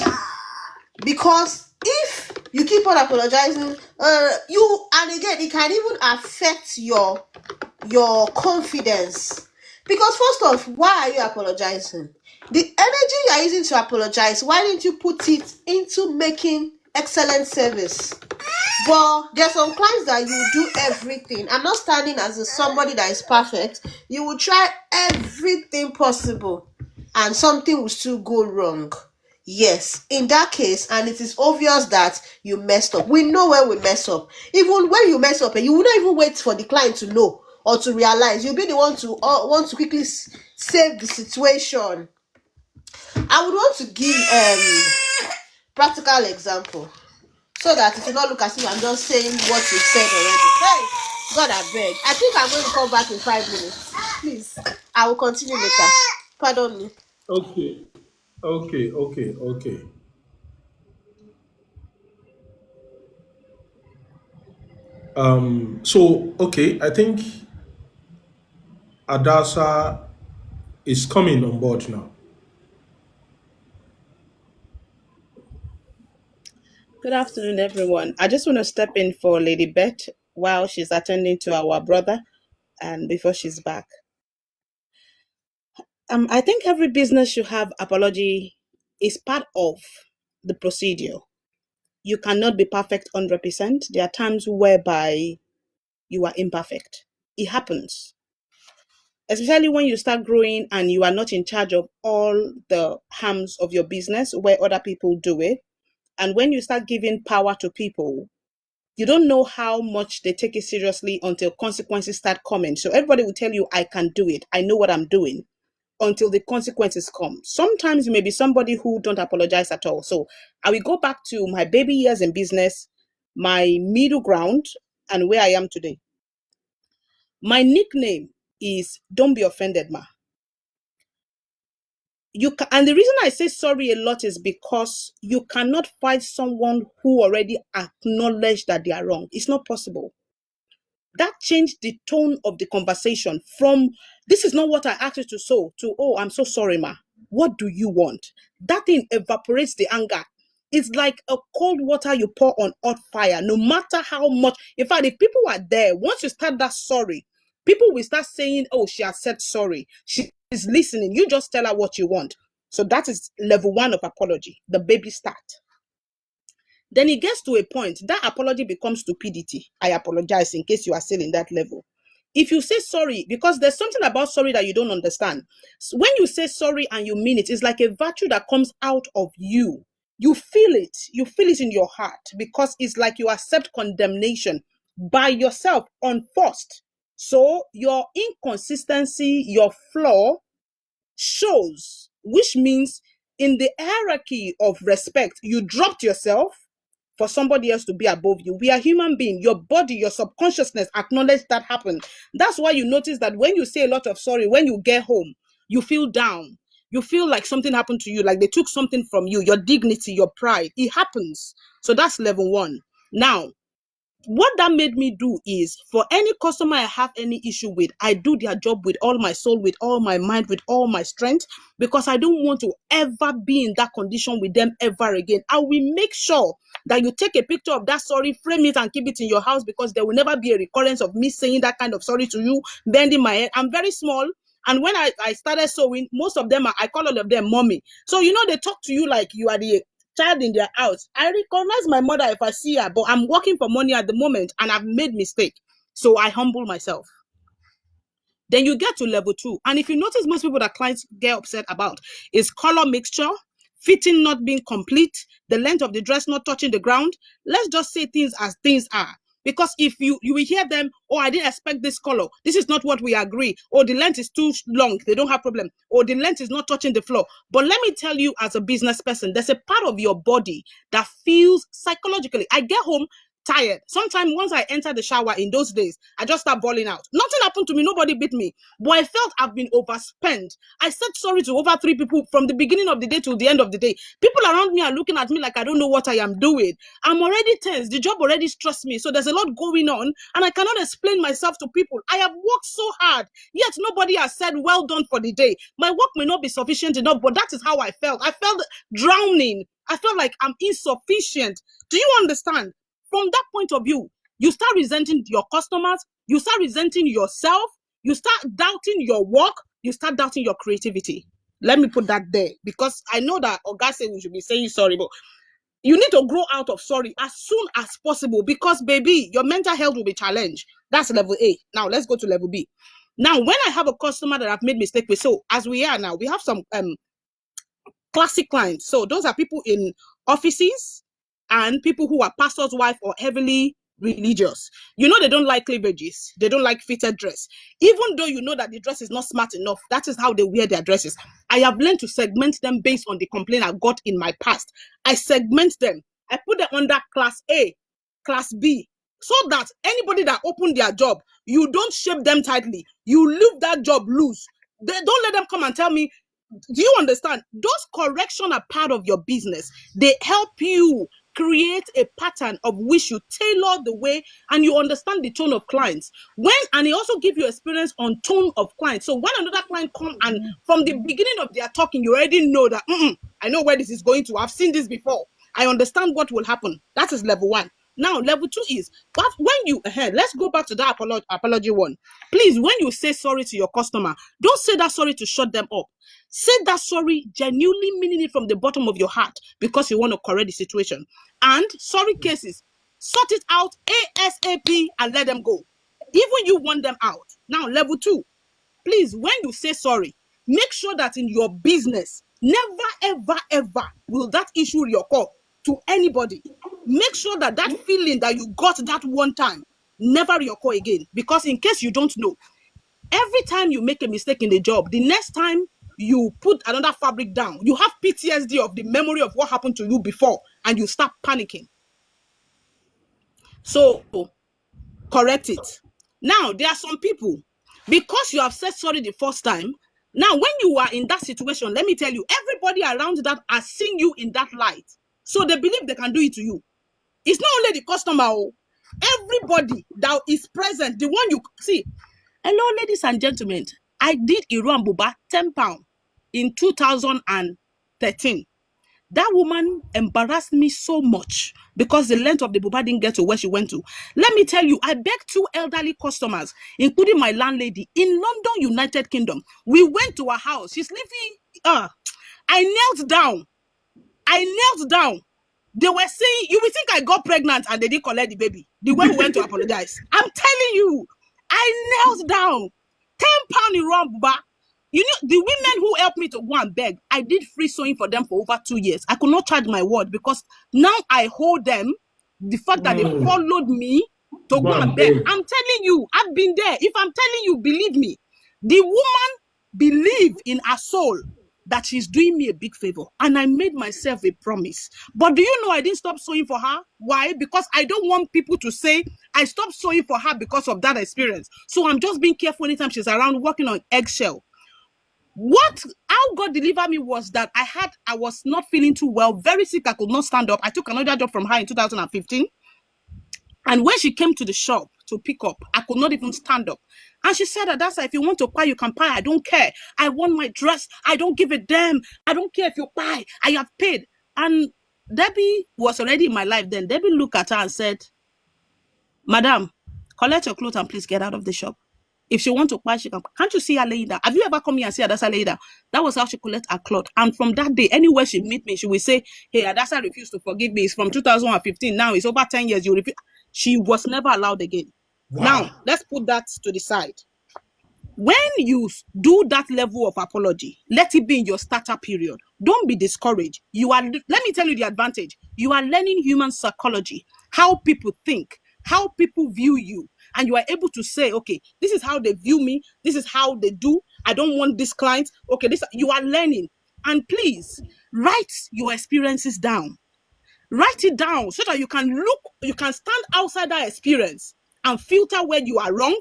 Because if you keep on apologizing, and again, it can even affect your confidence. Because first off, why are you apologizing? The energy you are using to apologize, why didn't you put it into making excellent service? But there's some clients that you do everything. I'm not standing as somebody that is perfect. You will try everything possible and something will still go wrong. Yes, in that case, and it is obvious that you messed up. We know when we mess up. Even when you mess up, and you will not even wait for the client to know or to realize. You'll be the one to want to quickly save the situation. I would want to give practical example, so that it will not look as if I'm just saying what you said already. Hey, God, I beg. I think I'm going to come back in 5 minutes. Please, I will continue later. Pardon me. Okay. Okay. So okay, I think Adasa is coming on board now. Good afternoon, everyone. I just want to step in for Lady Beth while she's attending to our brother and before she's back. I think every business should have apology It's part of the procedure. You cannot be perfect 100%. There are times whereby you are imperfect. It happens, especially when you start growing and you are not in charge of all the harms of your business where other people do it. And when you start giving power to people, you don't know how much they take it seriously until consequences start coming. So everybody will tell you, I can do it. I know what I'm doing, until the consequences come. Sometimes you may be somebody who don't apologize at all. So I will go back to my baby years in business, my middle ground, and where I am today. My nickname is Don't Be Offended, Ma. And the reason I say sorry a lot is because you cannot fight someone who already acknowledged that they are wrong. It's not possible. That changed the tone of the conversation from, this is not what I asked you to sow, to, oh, I'm so sorry, ma. What do you want? That thing evaporates the anger. It's like a cold water you pour on hot fire, no matter how much. In fact, if people are there, once you start that sorry, people will start saying, oh, she has said sorry. She is listening. You just tell her what you want. So that is level 1 of apology, the baby start. Then it gets to a point that apology becomes stupidity. I apologize, in case you are still in that level. If you say sorry, because there's something about sorry that you don't understand. So when you say sorry and you mean it, it's like a virtue that comes out of you. You feel it. You feel it in your heart, because it's like you accept condemnation by yourself unforced. So your inconsistency, your flaw shows, which means in the hierarchy of respect, you dropped yourself for somebody else to be above you. We are human beings. Your body, your subconsciousness acknowledge that happened. That's why you notice that when you say a lot of sorry, when you get home, you feel down. You feel like something happened to you, like they took something from you, your dignity, your pride. It happens. So that's level 1. Now, what that made me do is, for any customer I have any issue with, I do their job with all my soul, with all my mind, with all my strength, because I don't want to ever be in that condition with them ever again. I will make sure that you take a picture of that sorry, frame it and keep it in your house, because there will never be a recurrence of me saying that kind of sorry to you, bending my head. I'm very small. And when I started sewing, most of them, I call all of them mommy. So, they talk to you like you are the child in their house. I recognize my mother if I see her, but I'm working for money at the moment and I've made mistake. So I humble myself. Then you get to level 2. And if you notice, most people that clients get upset about is color mixture, fitting not being complete, the length of the dress not touching the ground. Let's just say things as things are. Because if you will hear them, oh, I didn't expect this color. This is not what we agree. Or the length is too long. They don't have problem. Or the length is not touching the floor. But let me tell you, as a business person, there's a part of your body that feels psychologically. I get home tired. Sometimes once I enter the shower in those days, I just start bawling out. Nothing happened to me. Nobody beat me. But I felt I've been overspent. I said sorry to over 3 people from the beginning of the day to the end of the day. People around me are looking at me like I don't know what I am doing. I'm already tense. The job already stressed me. So there's a lot going on and I cannot explain myself to people. I have worked so hard, yet nobody has said well done for the day. My work may not be sufficient enough, but that is how I felt. I felt drowning. I felt like I'm insufficient. Do you understand? From that point of view, you start resenting your customers, you start resenting yourself, you start doubting your work, you start doubting your creativity. Let me put that there, because I know that Oga said we should be saying sorry, but you need to grow out of sorry as soon as possible, because, baby, your mental health will be challenged. That's level A. Now, let's go to level B. Now, when I have a customer that I've made mistake with, so as we are now, we have some classic clients. So those are people in offices and people who are pastor's wife or heavily religious. They don't like cleavages. They don't like fitted dress. Even though you know that the dress is not smart enough, that is how they wear their dresses. I have learned to segment them based on the complaint I got in my past. I segment them. I put them under class A, class B, so that anybody that opened their job, you don't shape them tightly. You leave that job loose. Don't let them come and tell me. Do you understand? Those corrections are part of your business. They help you create a pattern of which you tailor the way and you understand the tone of clients. And it also gives you experience on tone of clients. So when another client come and from the beginning of their talking, you already know that, I know where this is going to. I've seen this before. I understand what will happen. That is level 1. Now, level 2 is, but when you, let's go back to that apology one. Please, when you say sorry to your customer, don't say that sorry to shut them up. Say that sorry genuinely, meaning it from the bottom of your heart, because you want to correct the situation. And sorry cases, sort it out ASAP and let them go. Even you want them out. Now, level 2, please, when you say sorry, make sure that in your business, never, ever, ever will that issue reoccur to anybody. Make sure that that feeling that you got that one time never reoccur again. Because in case you don't know, every time you make a mistake in the job, the next time you put another fabric down, you have PTSD of the memory of what happened to you before, and you start panicking. So, correct it. Now, there are some people, because you have said sorry the first time, now when you are in that situation, let me tell you, everybody around that are seeing you in that light. So they believe they can do it to you. It's not only the customer, everybody that is present, the one you see. Hello, ladies and gentlemen. I did Iran Buba 10 pounds in 2013. That woman embarrassed me so much because the length of the buba didn't get to where she went to. Let me tell you, I begged 2 elderly customers, including my landlady, in London, United Kingdom. We went to her house. She's living. I knelt down. They were saying, you will think I got pregnant and they didn't collect the baby. The way we went to apologize. I'm telling you, I knelt down. 10 pounds in raw buba. You know, the women who helped me to go and beg, I did free sewing for them for over 2 years. I could not charge my word because now I hold them. The fact that they followed me to go and beg. I'm telling you, I've been there. If I'm telling you, believe me. The woman believed in her soul that she's doing me a big favor. And I made myself a promise. But do you know I didn't stop sewing for her? Why? Because I don't want people to say I stopped sewing for her because of that experience. So I'm just being careful anytime she's around walking on eggshell. How God delivered me was that I was not feeling too well, very sick. I could not stand up. I took another job from her in 2015. And when she came to the shop to pick up, I could not even stand up. And she said, Adasa, if you want to buy, you can buy. I don't care. I want my dress. I don't give a damn. I don't care if you buy. I have paid. And Debbie was already in my life then. Debbie looked at her and said, Madam, collect your clothes and please get out of the shop. If she wants to buy, she can. Can't you see her laying down? Have you ever come here and see Adasa laying down? That was how she collect her clothes. And from that day, anywhere she meet me, she will say, hey, Adasa refused to forgive me. It's from 2015. Now it's over 10 years. You refuse. She was never allowed again. Wow. Now, let's put that to the side. When you do that level of apology, let it be in your starter period. Don't be discouraged. Let me tell you the advantage. You are learning human psychology, how people think, how people view you. And you are able to say, okay, this is how they view me. This is how they do. I don't want this client. Okay, you are learning. And please, write your experiences down. Write it down so that you can stand outside that experience and filter where you are wrong,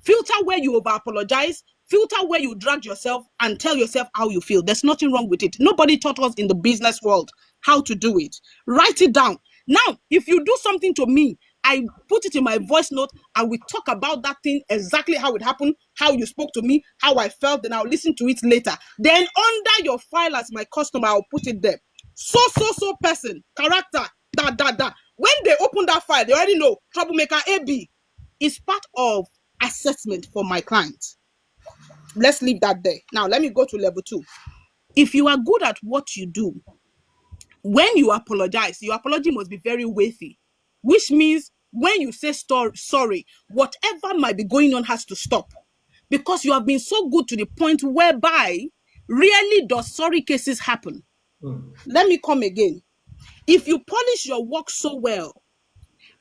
filter where you over apologize, filter where you drag yourself and tell yourself how you feel. There's nothing wrong with it. Nobody taught us in the business world how to do it. Write it down. Now, if you do something to me, I put it in my voice note and we talk about that thing, exactly how it happened, how you spoke to me, how I felt, then I'll listen to it later. Then under your file as my customer, I'll put it there. So person, character, da. When they open that file, they already know troublemaker AB is part of assessment for my client. Let's leave that there. Now, let me go to level 2. If you are good at what you do, when you apologize, your apology must be very weighty, which means when you say sorry, whatever might be going on has to stop, because you have been so good to the point whereby rarely does sorry cases happen. Let me come again. If you polish your work so well,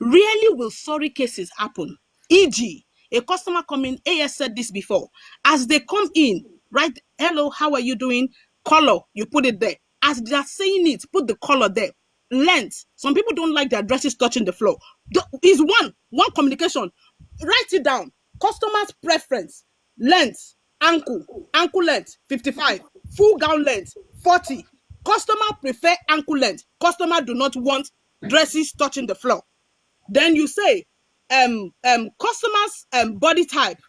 rarely will sorry cases happen. E.g., a customer coming, AS said this before, as they come in, right, hello, how are you doing? Color, you put it there. As they are saying it, put the color there. Length, some people don't like their dresses touching the floor. Is one communication. Write it down. Customer's preference, length, ankle length, 55, full gown length, 40. Customer prefer ankle length. Customer do not want dresses touching the floor. Then you say, customers body type,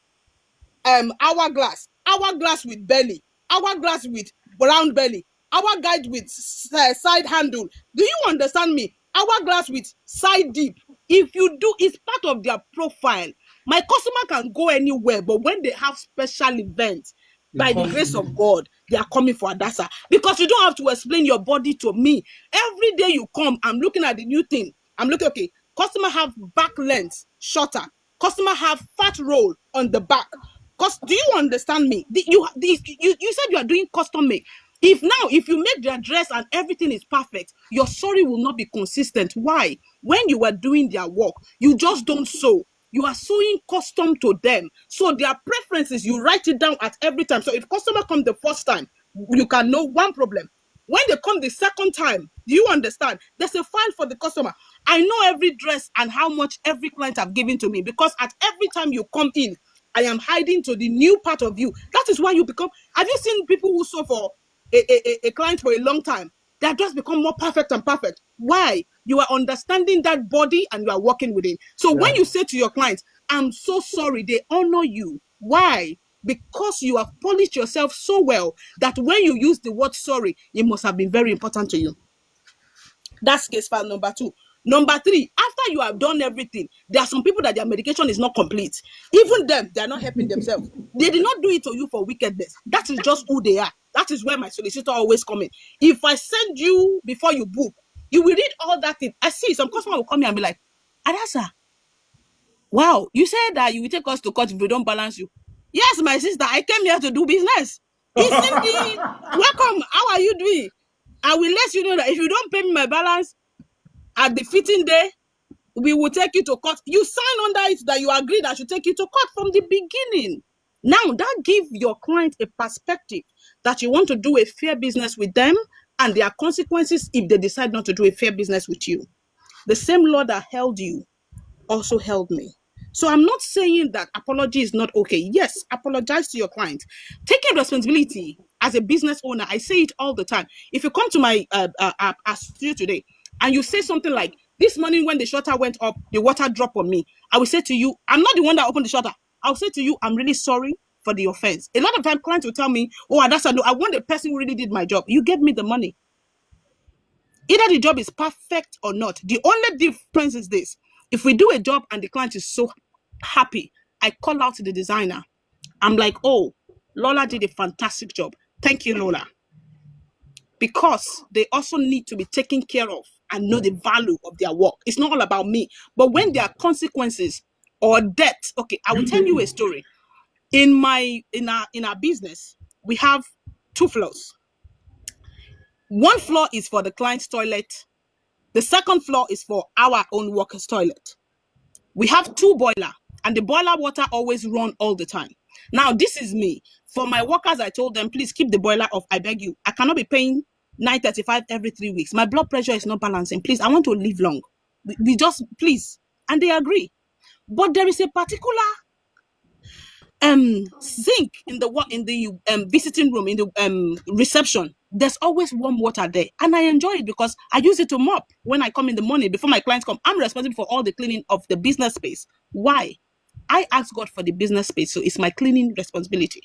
hourglass with belly, hourglass with round belly, hourglass with side handle. Do you understand me? Hourglass with side deep. If you do, it's part of their profile. My customer can go anywhere, but when they have special events, They by the come to grace of you. God, they are coming for Adasa. Because you don't have to explain your body to me. Every day you come, I'm looking at the new thing. I'm looking, okay, customer have back length shorter. Customer have fat roll on the back. Because do you understand me? You said you are doing custom make. If you make their dress and everything is perfect, your sorry will not be consistent. Why? When you are doing their work, you just don't sew. You are sewing custom to them. So their preferences, you write it down at every time. So if customer come the first time, you can know one problem. When they come the second time, do you understand? There's a file for the customer. I know every dress and how much every client have given to me, because at every time you come in, I am hiding to the new part of you. That is why you become. Have you seen people who sew for a client for a long time? They have just become more perfect and perfect. Why? You are understanding that body and you are working with it. So when Yeah. you say to your clients, I'm so sorry, they honor you. Why? Because you have polished yourself so well that when you use the word sorry, it must have been very important to you. That's case file number 2. Number 3, after you have done everything, there are some people that their medication is not complete. Even them, they are not helping themselves. They did not do it to you for wickedness. That is just who they are. That is where my solicitor always come in. If I send you before you book, you will read all that thing. I see some customer will come here and be like, Adasa, wow, you said that you will take us to court if we don't balance you. Yes, my sister, I came here to do business. It's in the welcome. How are you doing? I will let you know that if you don't pay me my balance at the fitting day, we will take you to court. You sign under it that you agree that I should take you to court from the beginning. Now, that gives your client a perspective that you want to do a fair business with them, and there are consequences if they decide not to do a fair business with you. The same law that held you also held me. So I'm not saying that apology is not okay. Yes, apologize to your client. Taking responsibility as a business owner, I say it all the time. If you come to my studio today and you say something like, this morning when the shutter went up, the water dropped on me, I will say to you, I'm not the one that opened the shutter. I'll say to you, I'm really sorry for the offense. A lot of times clients will tell me, oh, that's no, I want the person who really did my job. You gave me the money. Either the job is perfect or not. The only difference is this. If we do a job and the client is so happy, I call out to the designer. I'm like, oh, Lola did a fantastic job. Thank you, Lola. Because they also need to be taken care of and know the value of their work. It's not all about me. But when there are consequences or debt, okay, I will tell you a story. In our business, we have 2 floors. One floor is for the client's toilet. The second floor is for our own workers' toilet. We have 2 boilers, and the boiler water always run all the time. Now, this is me. For my workers, I told them, please keep the boiler off. I beg you. I cannot be paying 935 every 3 weeks. My blood pressure is not balancing. Please, I want to live long. We just, please. And they agree. But there is a particular sink in the visiting room, in the reception. There's always warm water there, and I enjoy it because I use it to mop when I come in the morning before my clients come. I'm responsible for all the cleaning of the business space. Why? I ask God for the business space, so it's my cleaning responsibility.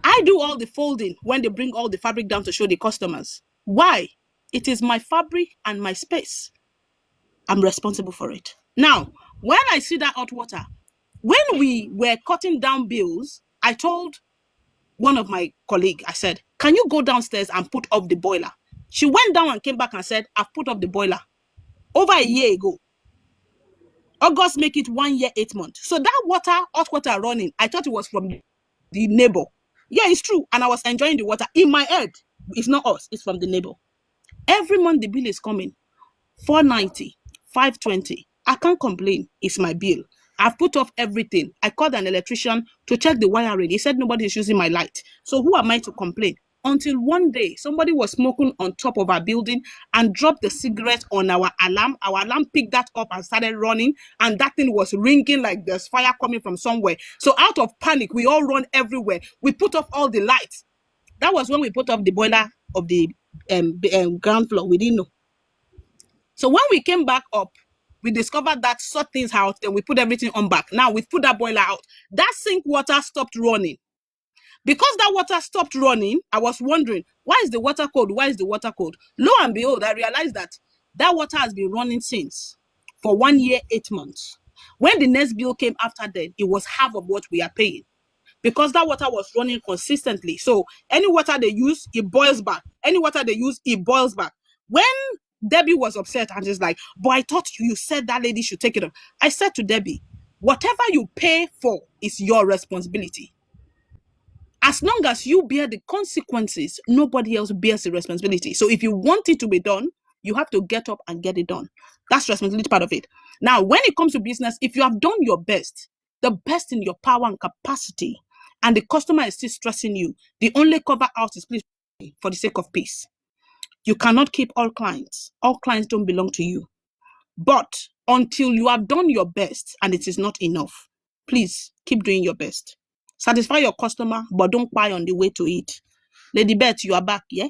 I do all the folding when they bring all the fabric down to show the customers. Why? It is my fabric and my space. I'm responsible for it. Now, when I see that hot water, when we were cutting down bills, I told one of my colleagues, I said, can you go downstairs and put up the boiler? She went down and came back and said, I've put up the boiler over a year ago. August make it 1 year, 8 months. So that water, hot water running, I thought it was from the neighbor. Yeah, it's true. And I was enjoying the water. In my head, it's not us, it's from the neighbor. Every month the bill is coming. 490, 520. I can't complain. It's my bill. I've put off everything. I called an electrician to check the wiring. He said nobody is using my light. So who am I to complain? Until one day, somebody was smoking on top of our building and dropped the cigarette on our alarm. Our alarm picked that up and started running, and that thing was ringing like there's fire coming from somewhere. So out of panic, we all run everywhere. We put off all the lights. That was when we put off the boiler of the ground floor. We didn't know. So when we came back up, we discovered that sort things out, and we put everything on back. Now we've put that boiler out. That sink water stopped running. Because that water stopped running, I was wondering, why is the water cold? Why is the water cold? Lo and behold, I realized that water has been running since. for 1 year, 8 months. When the next bill came after that, it was half of what we are paying because that water was running consistently. So any water they use, it boils back. Any water they use, it boils back. When Debbie was upset and is like, but I thought you said that lady should take it on. I said to Debbie, whatever you pay for is your responsibility. As long as you bear the consequences, nobody else bears the responsibility. So if you want it to be done, you have to get up and get it done. That's responsibility part of it. Now, when it comes to business, if you have done your best, the best in your power and capacity, and the customer is still stressing you, the only cover out is please for the sake of peace. You cannot keep all clients. All clients don't belong to you. But until you have done your best and it is not enough, please keep doing your best. Satisfy your customer, but don't buy on the way to it. Lady Beth, you are back, yeah?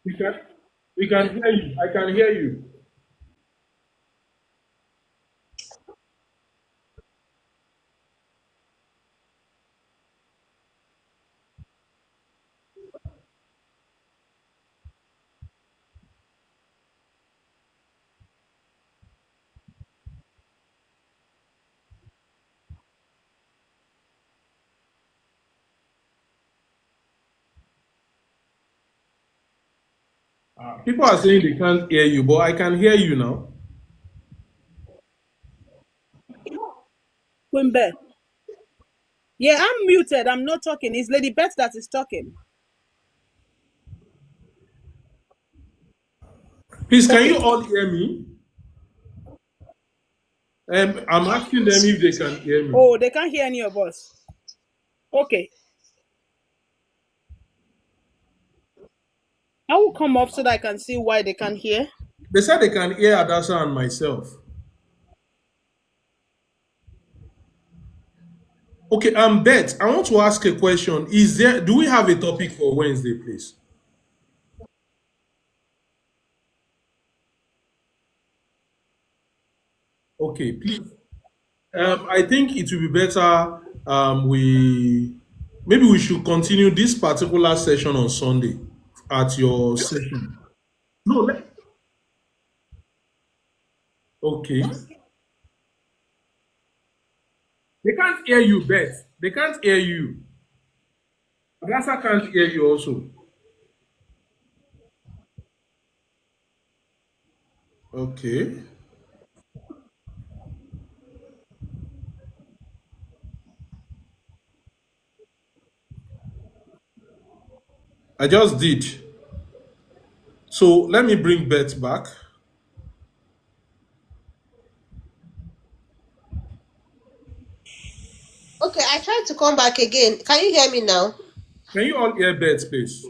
We can we can hear you. I can hear you. People are saying they can't hear you, but I can hear you now. Quimbe. Yeah, I'm muted. I'm not talking. It's Lady Beth that is talking. Please, can you Okay. all hear me? I'm asking them if they can hear me. Oh, they can't hear any of us. Okay. I will come up so that I can see why they can't hear. They said they can hear Adasa and myself. Okay, Bet, I want to ask a question. Do we have a topic for Wednesday, please? Okay, please. I think it will be better. Maybe we should continue this particular session on Sunday at your session. No, okay. They can't hear you, Beth. They can't hear you. Adasa can't hear you also. Okay. I just did. So let me bring Beth back. Okay, I tried to come back again. Can you hear me now? Can you all hear Beth, please?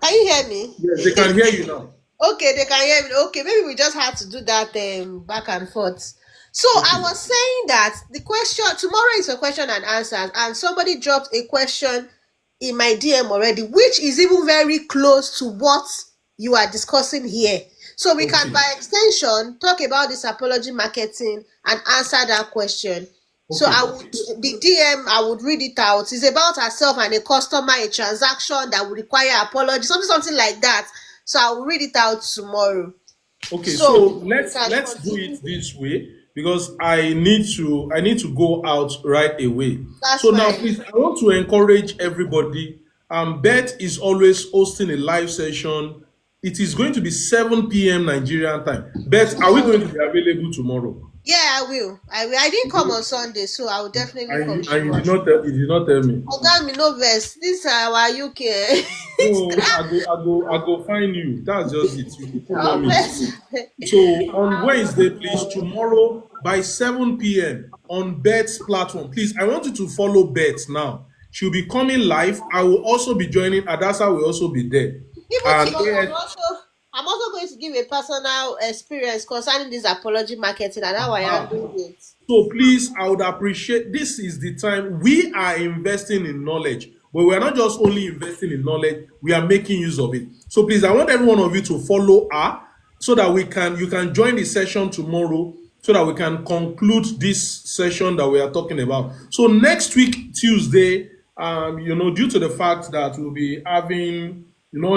Can you hear me? Yes, they can hear you now. Okay, they can hear me. Okay, maybe we just have to do that back and forth. So I Okay. was saying that the question tomorrow is for question and answers, and somebody dropped a question in my DM already, which is even very close to what you are discussing here. So we can, Okay. by extension, talk about this apology marketing and answer that question. So I Okay. would the DM, I would read it out. It's about herself and a customer, a transaction that would require apology, something like that. So I will read it out tomorrow. Okay, so So we can let's do continue. it this way because I need to go out right away. That's So now fine. please I want to encourage everybody. Beth is always hosting a live session. It is going to be 7 p.m. Nigerian time. Beth, are we going to be available tomorrow? Yeah, I will. I will. I didn't come on Sunday, so I will definitely come And tomorrow. you did not tell me. Oga mi no vex. This our UK. No, I go find you. That's just it. You go follow Oh, me. bless. So on Wednesday, please, tomorrow by 7 p.m. on Bet's platform, please, I want you to follow Bet now. She'll be coming live. I will also be joining. Adasa will also be there. Even And tomorrow, AS, I'm also going to give a personal experience concerning this apology marketing and how I handle it. so please, I would appreciate this is the time we are investing in knowledge, but we are not just only investing in knowledge, we are making use of it. So please, I want every one of you to follow her so that we can you can join the session tomorrow so that we can conclude this session that we are talking about. So next week, Tuesday, due to the fact that we'll be having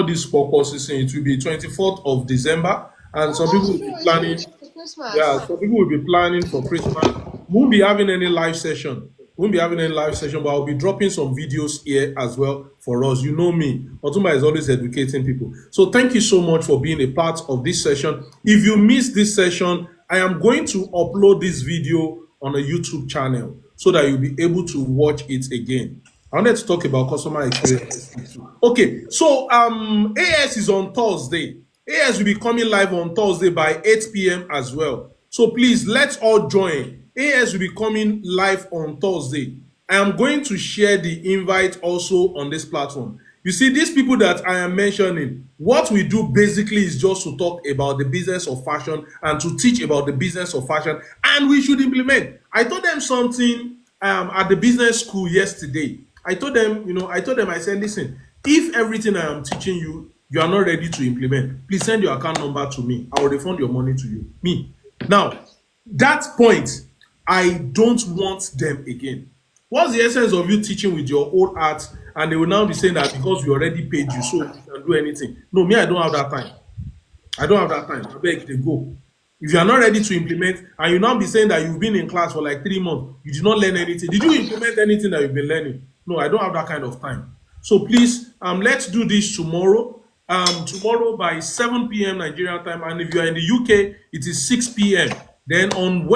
this purpose season, it will be 24th of December, and Oh, some people that's will true. be It's even planning. close to Christmas. Yeah, so people will be planning for Christmas. We won't be having any live session. We won't be having any live session, but I'll be dropping some videos here as well for us. You know me. Otuma is always educating people. So thank you so much for being a part of this session. If you missed this session, I am going to upload this video on a YouTube channel so that you'll be able to watch it again. I wanted to talk about customer experience. Okay, so AS is on Thursday. AS will be coming live on Thursday by 8 p.m. as well. So please let's all join. AS will be coming live on Thursday. I am going to share the invite also on this platform. You see, these people that I am mentioning, what we do basically is just to talk about the business of fashion and to teach about the business of fashion, and we should implement. I told them something at the business school yesterday. I said, listen, if everything I am teaching you, you are not ready to implement, please send your account number to me. I will refund your money to you. Me. Now, that point, I don't want them again. What's the essence of you teaching with your old art and they will now be saying that because we already paid you, so you can do anything? No, me, I don't have that time. I don't have that time. I beg they go. If you are not ready to implement and you now be saying that you've been in class for like 3 months, you did not learn anything. Did you implement anything that you've been learning? No, I don't have that kind of time. So please, let's do this tomorrow. Tomorrow by 7 p.m. Nigerian time, and if you are in the UK, it is 6 p.m. Then on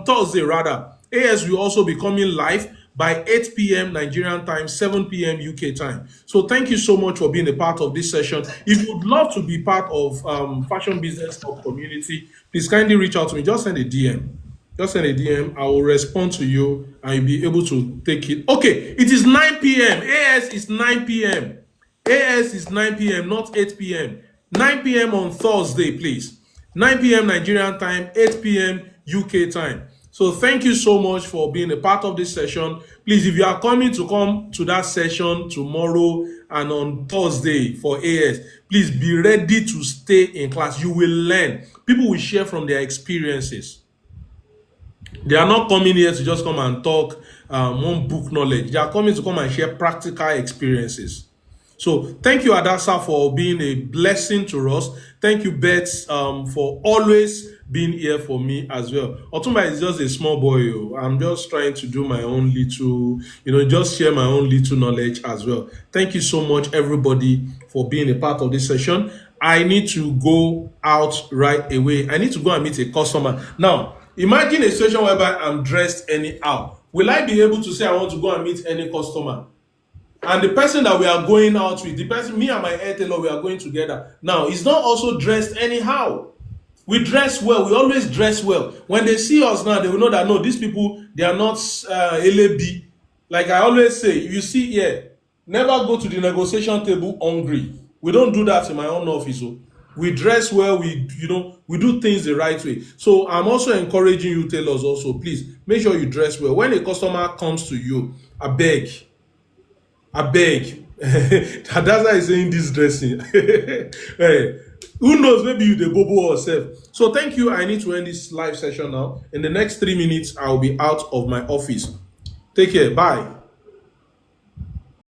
Thursday rather, AS will also be coming live by 8 p.m. Nigerian time, 7 p.m. UK time. So thank you so much for being a part of this session. If you would love to be part of Fashion Business Hub community, please kindly reach out to me. Just send a DM. Just send a DM. I will respond to you and you'll be able to take it. Okay, it is 9 p.m. AS is 9 p.m. AS is 9 p.m., not 8 p.m. 9 p.m. on Thursday, please. 9 p.m. Nigerian time, 8 p.m. UK time. So thank you so much for being a part of this session. Please, if you are coming to come to that session tomorrow and on Thursday for AS, please be ready to stay in class. You will learn. People will share from their experiences. They are not coming here to just come and talk one book knowledge. They are coming to come and share practical experiences. So thank you, Adasa, for being a blessing to us. Thank you, Beth, for always being here for me as well. Otumba is just a small boy. I'm just trying to do my own little, just share my own little knowledge as well. Thank you so much, everybody, for being a part of this session. I need to go out right away. I need to go and meet a customer. Now, imagine a situation whereby I'm dressed anyhow. Will I be able to say I want to go and meet any customer? And the person that we are going out with, the person, me and my hair tailor, we are going together. Now, he's not also dressed anyhow. We dress well. We always dress well. When they see us now, they will know that, no, these people, they are not LAB. Like I always say, you see here, never go to the negotiation table hungry. We don't do that in my own office. Oh. We dress well, we do things the right way. So I'm also encouraging you tailors also, please make sure you dress well. When a customer comes to you, abeg Hadassah is saying this dressing. Hey, who knows, maybe you the bobo yourself. So thank you. I need to end this live session now. In the next 3 minutes I'll be out of my office. Take care, bye.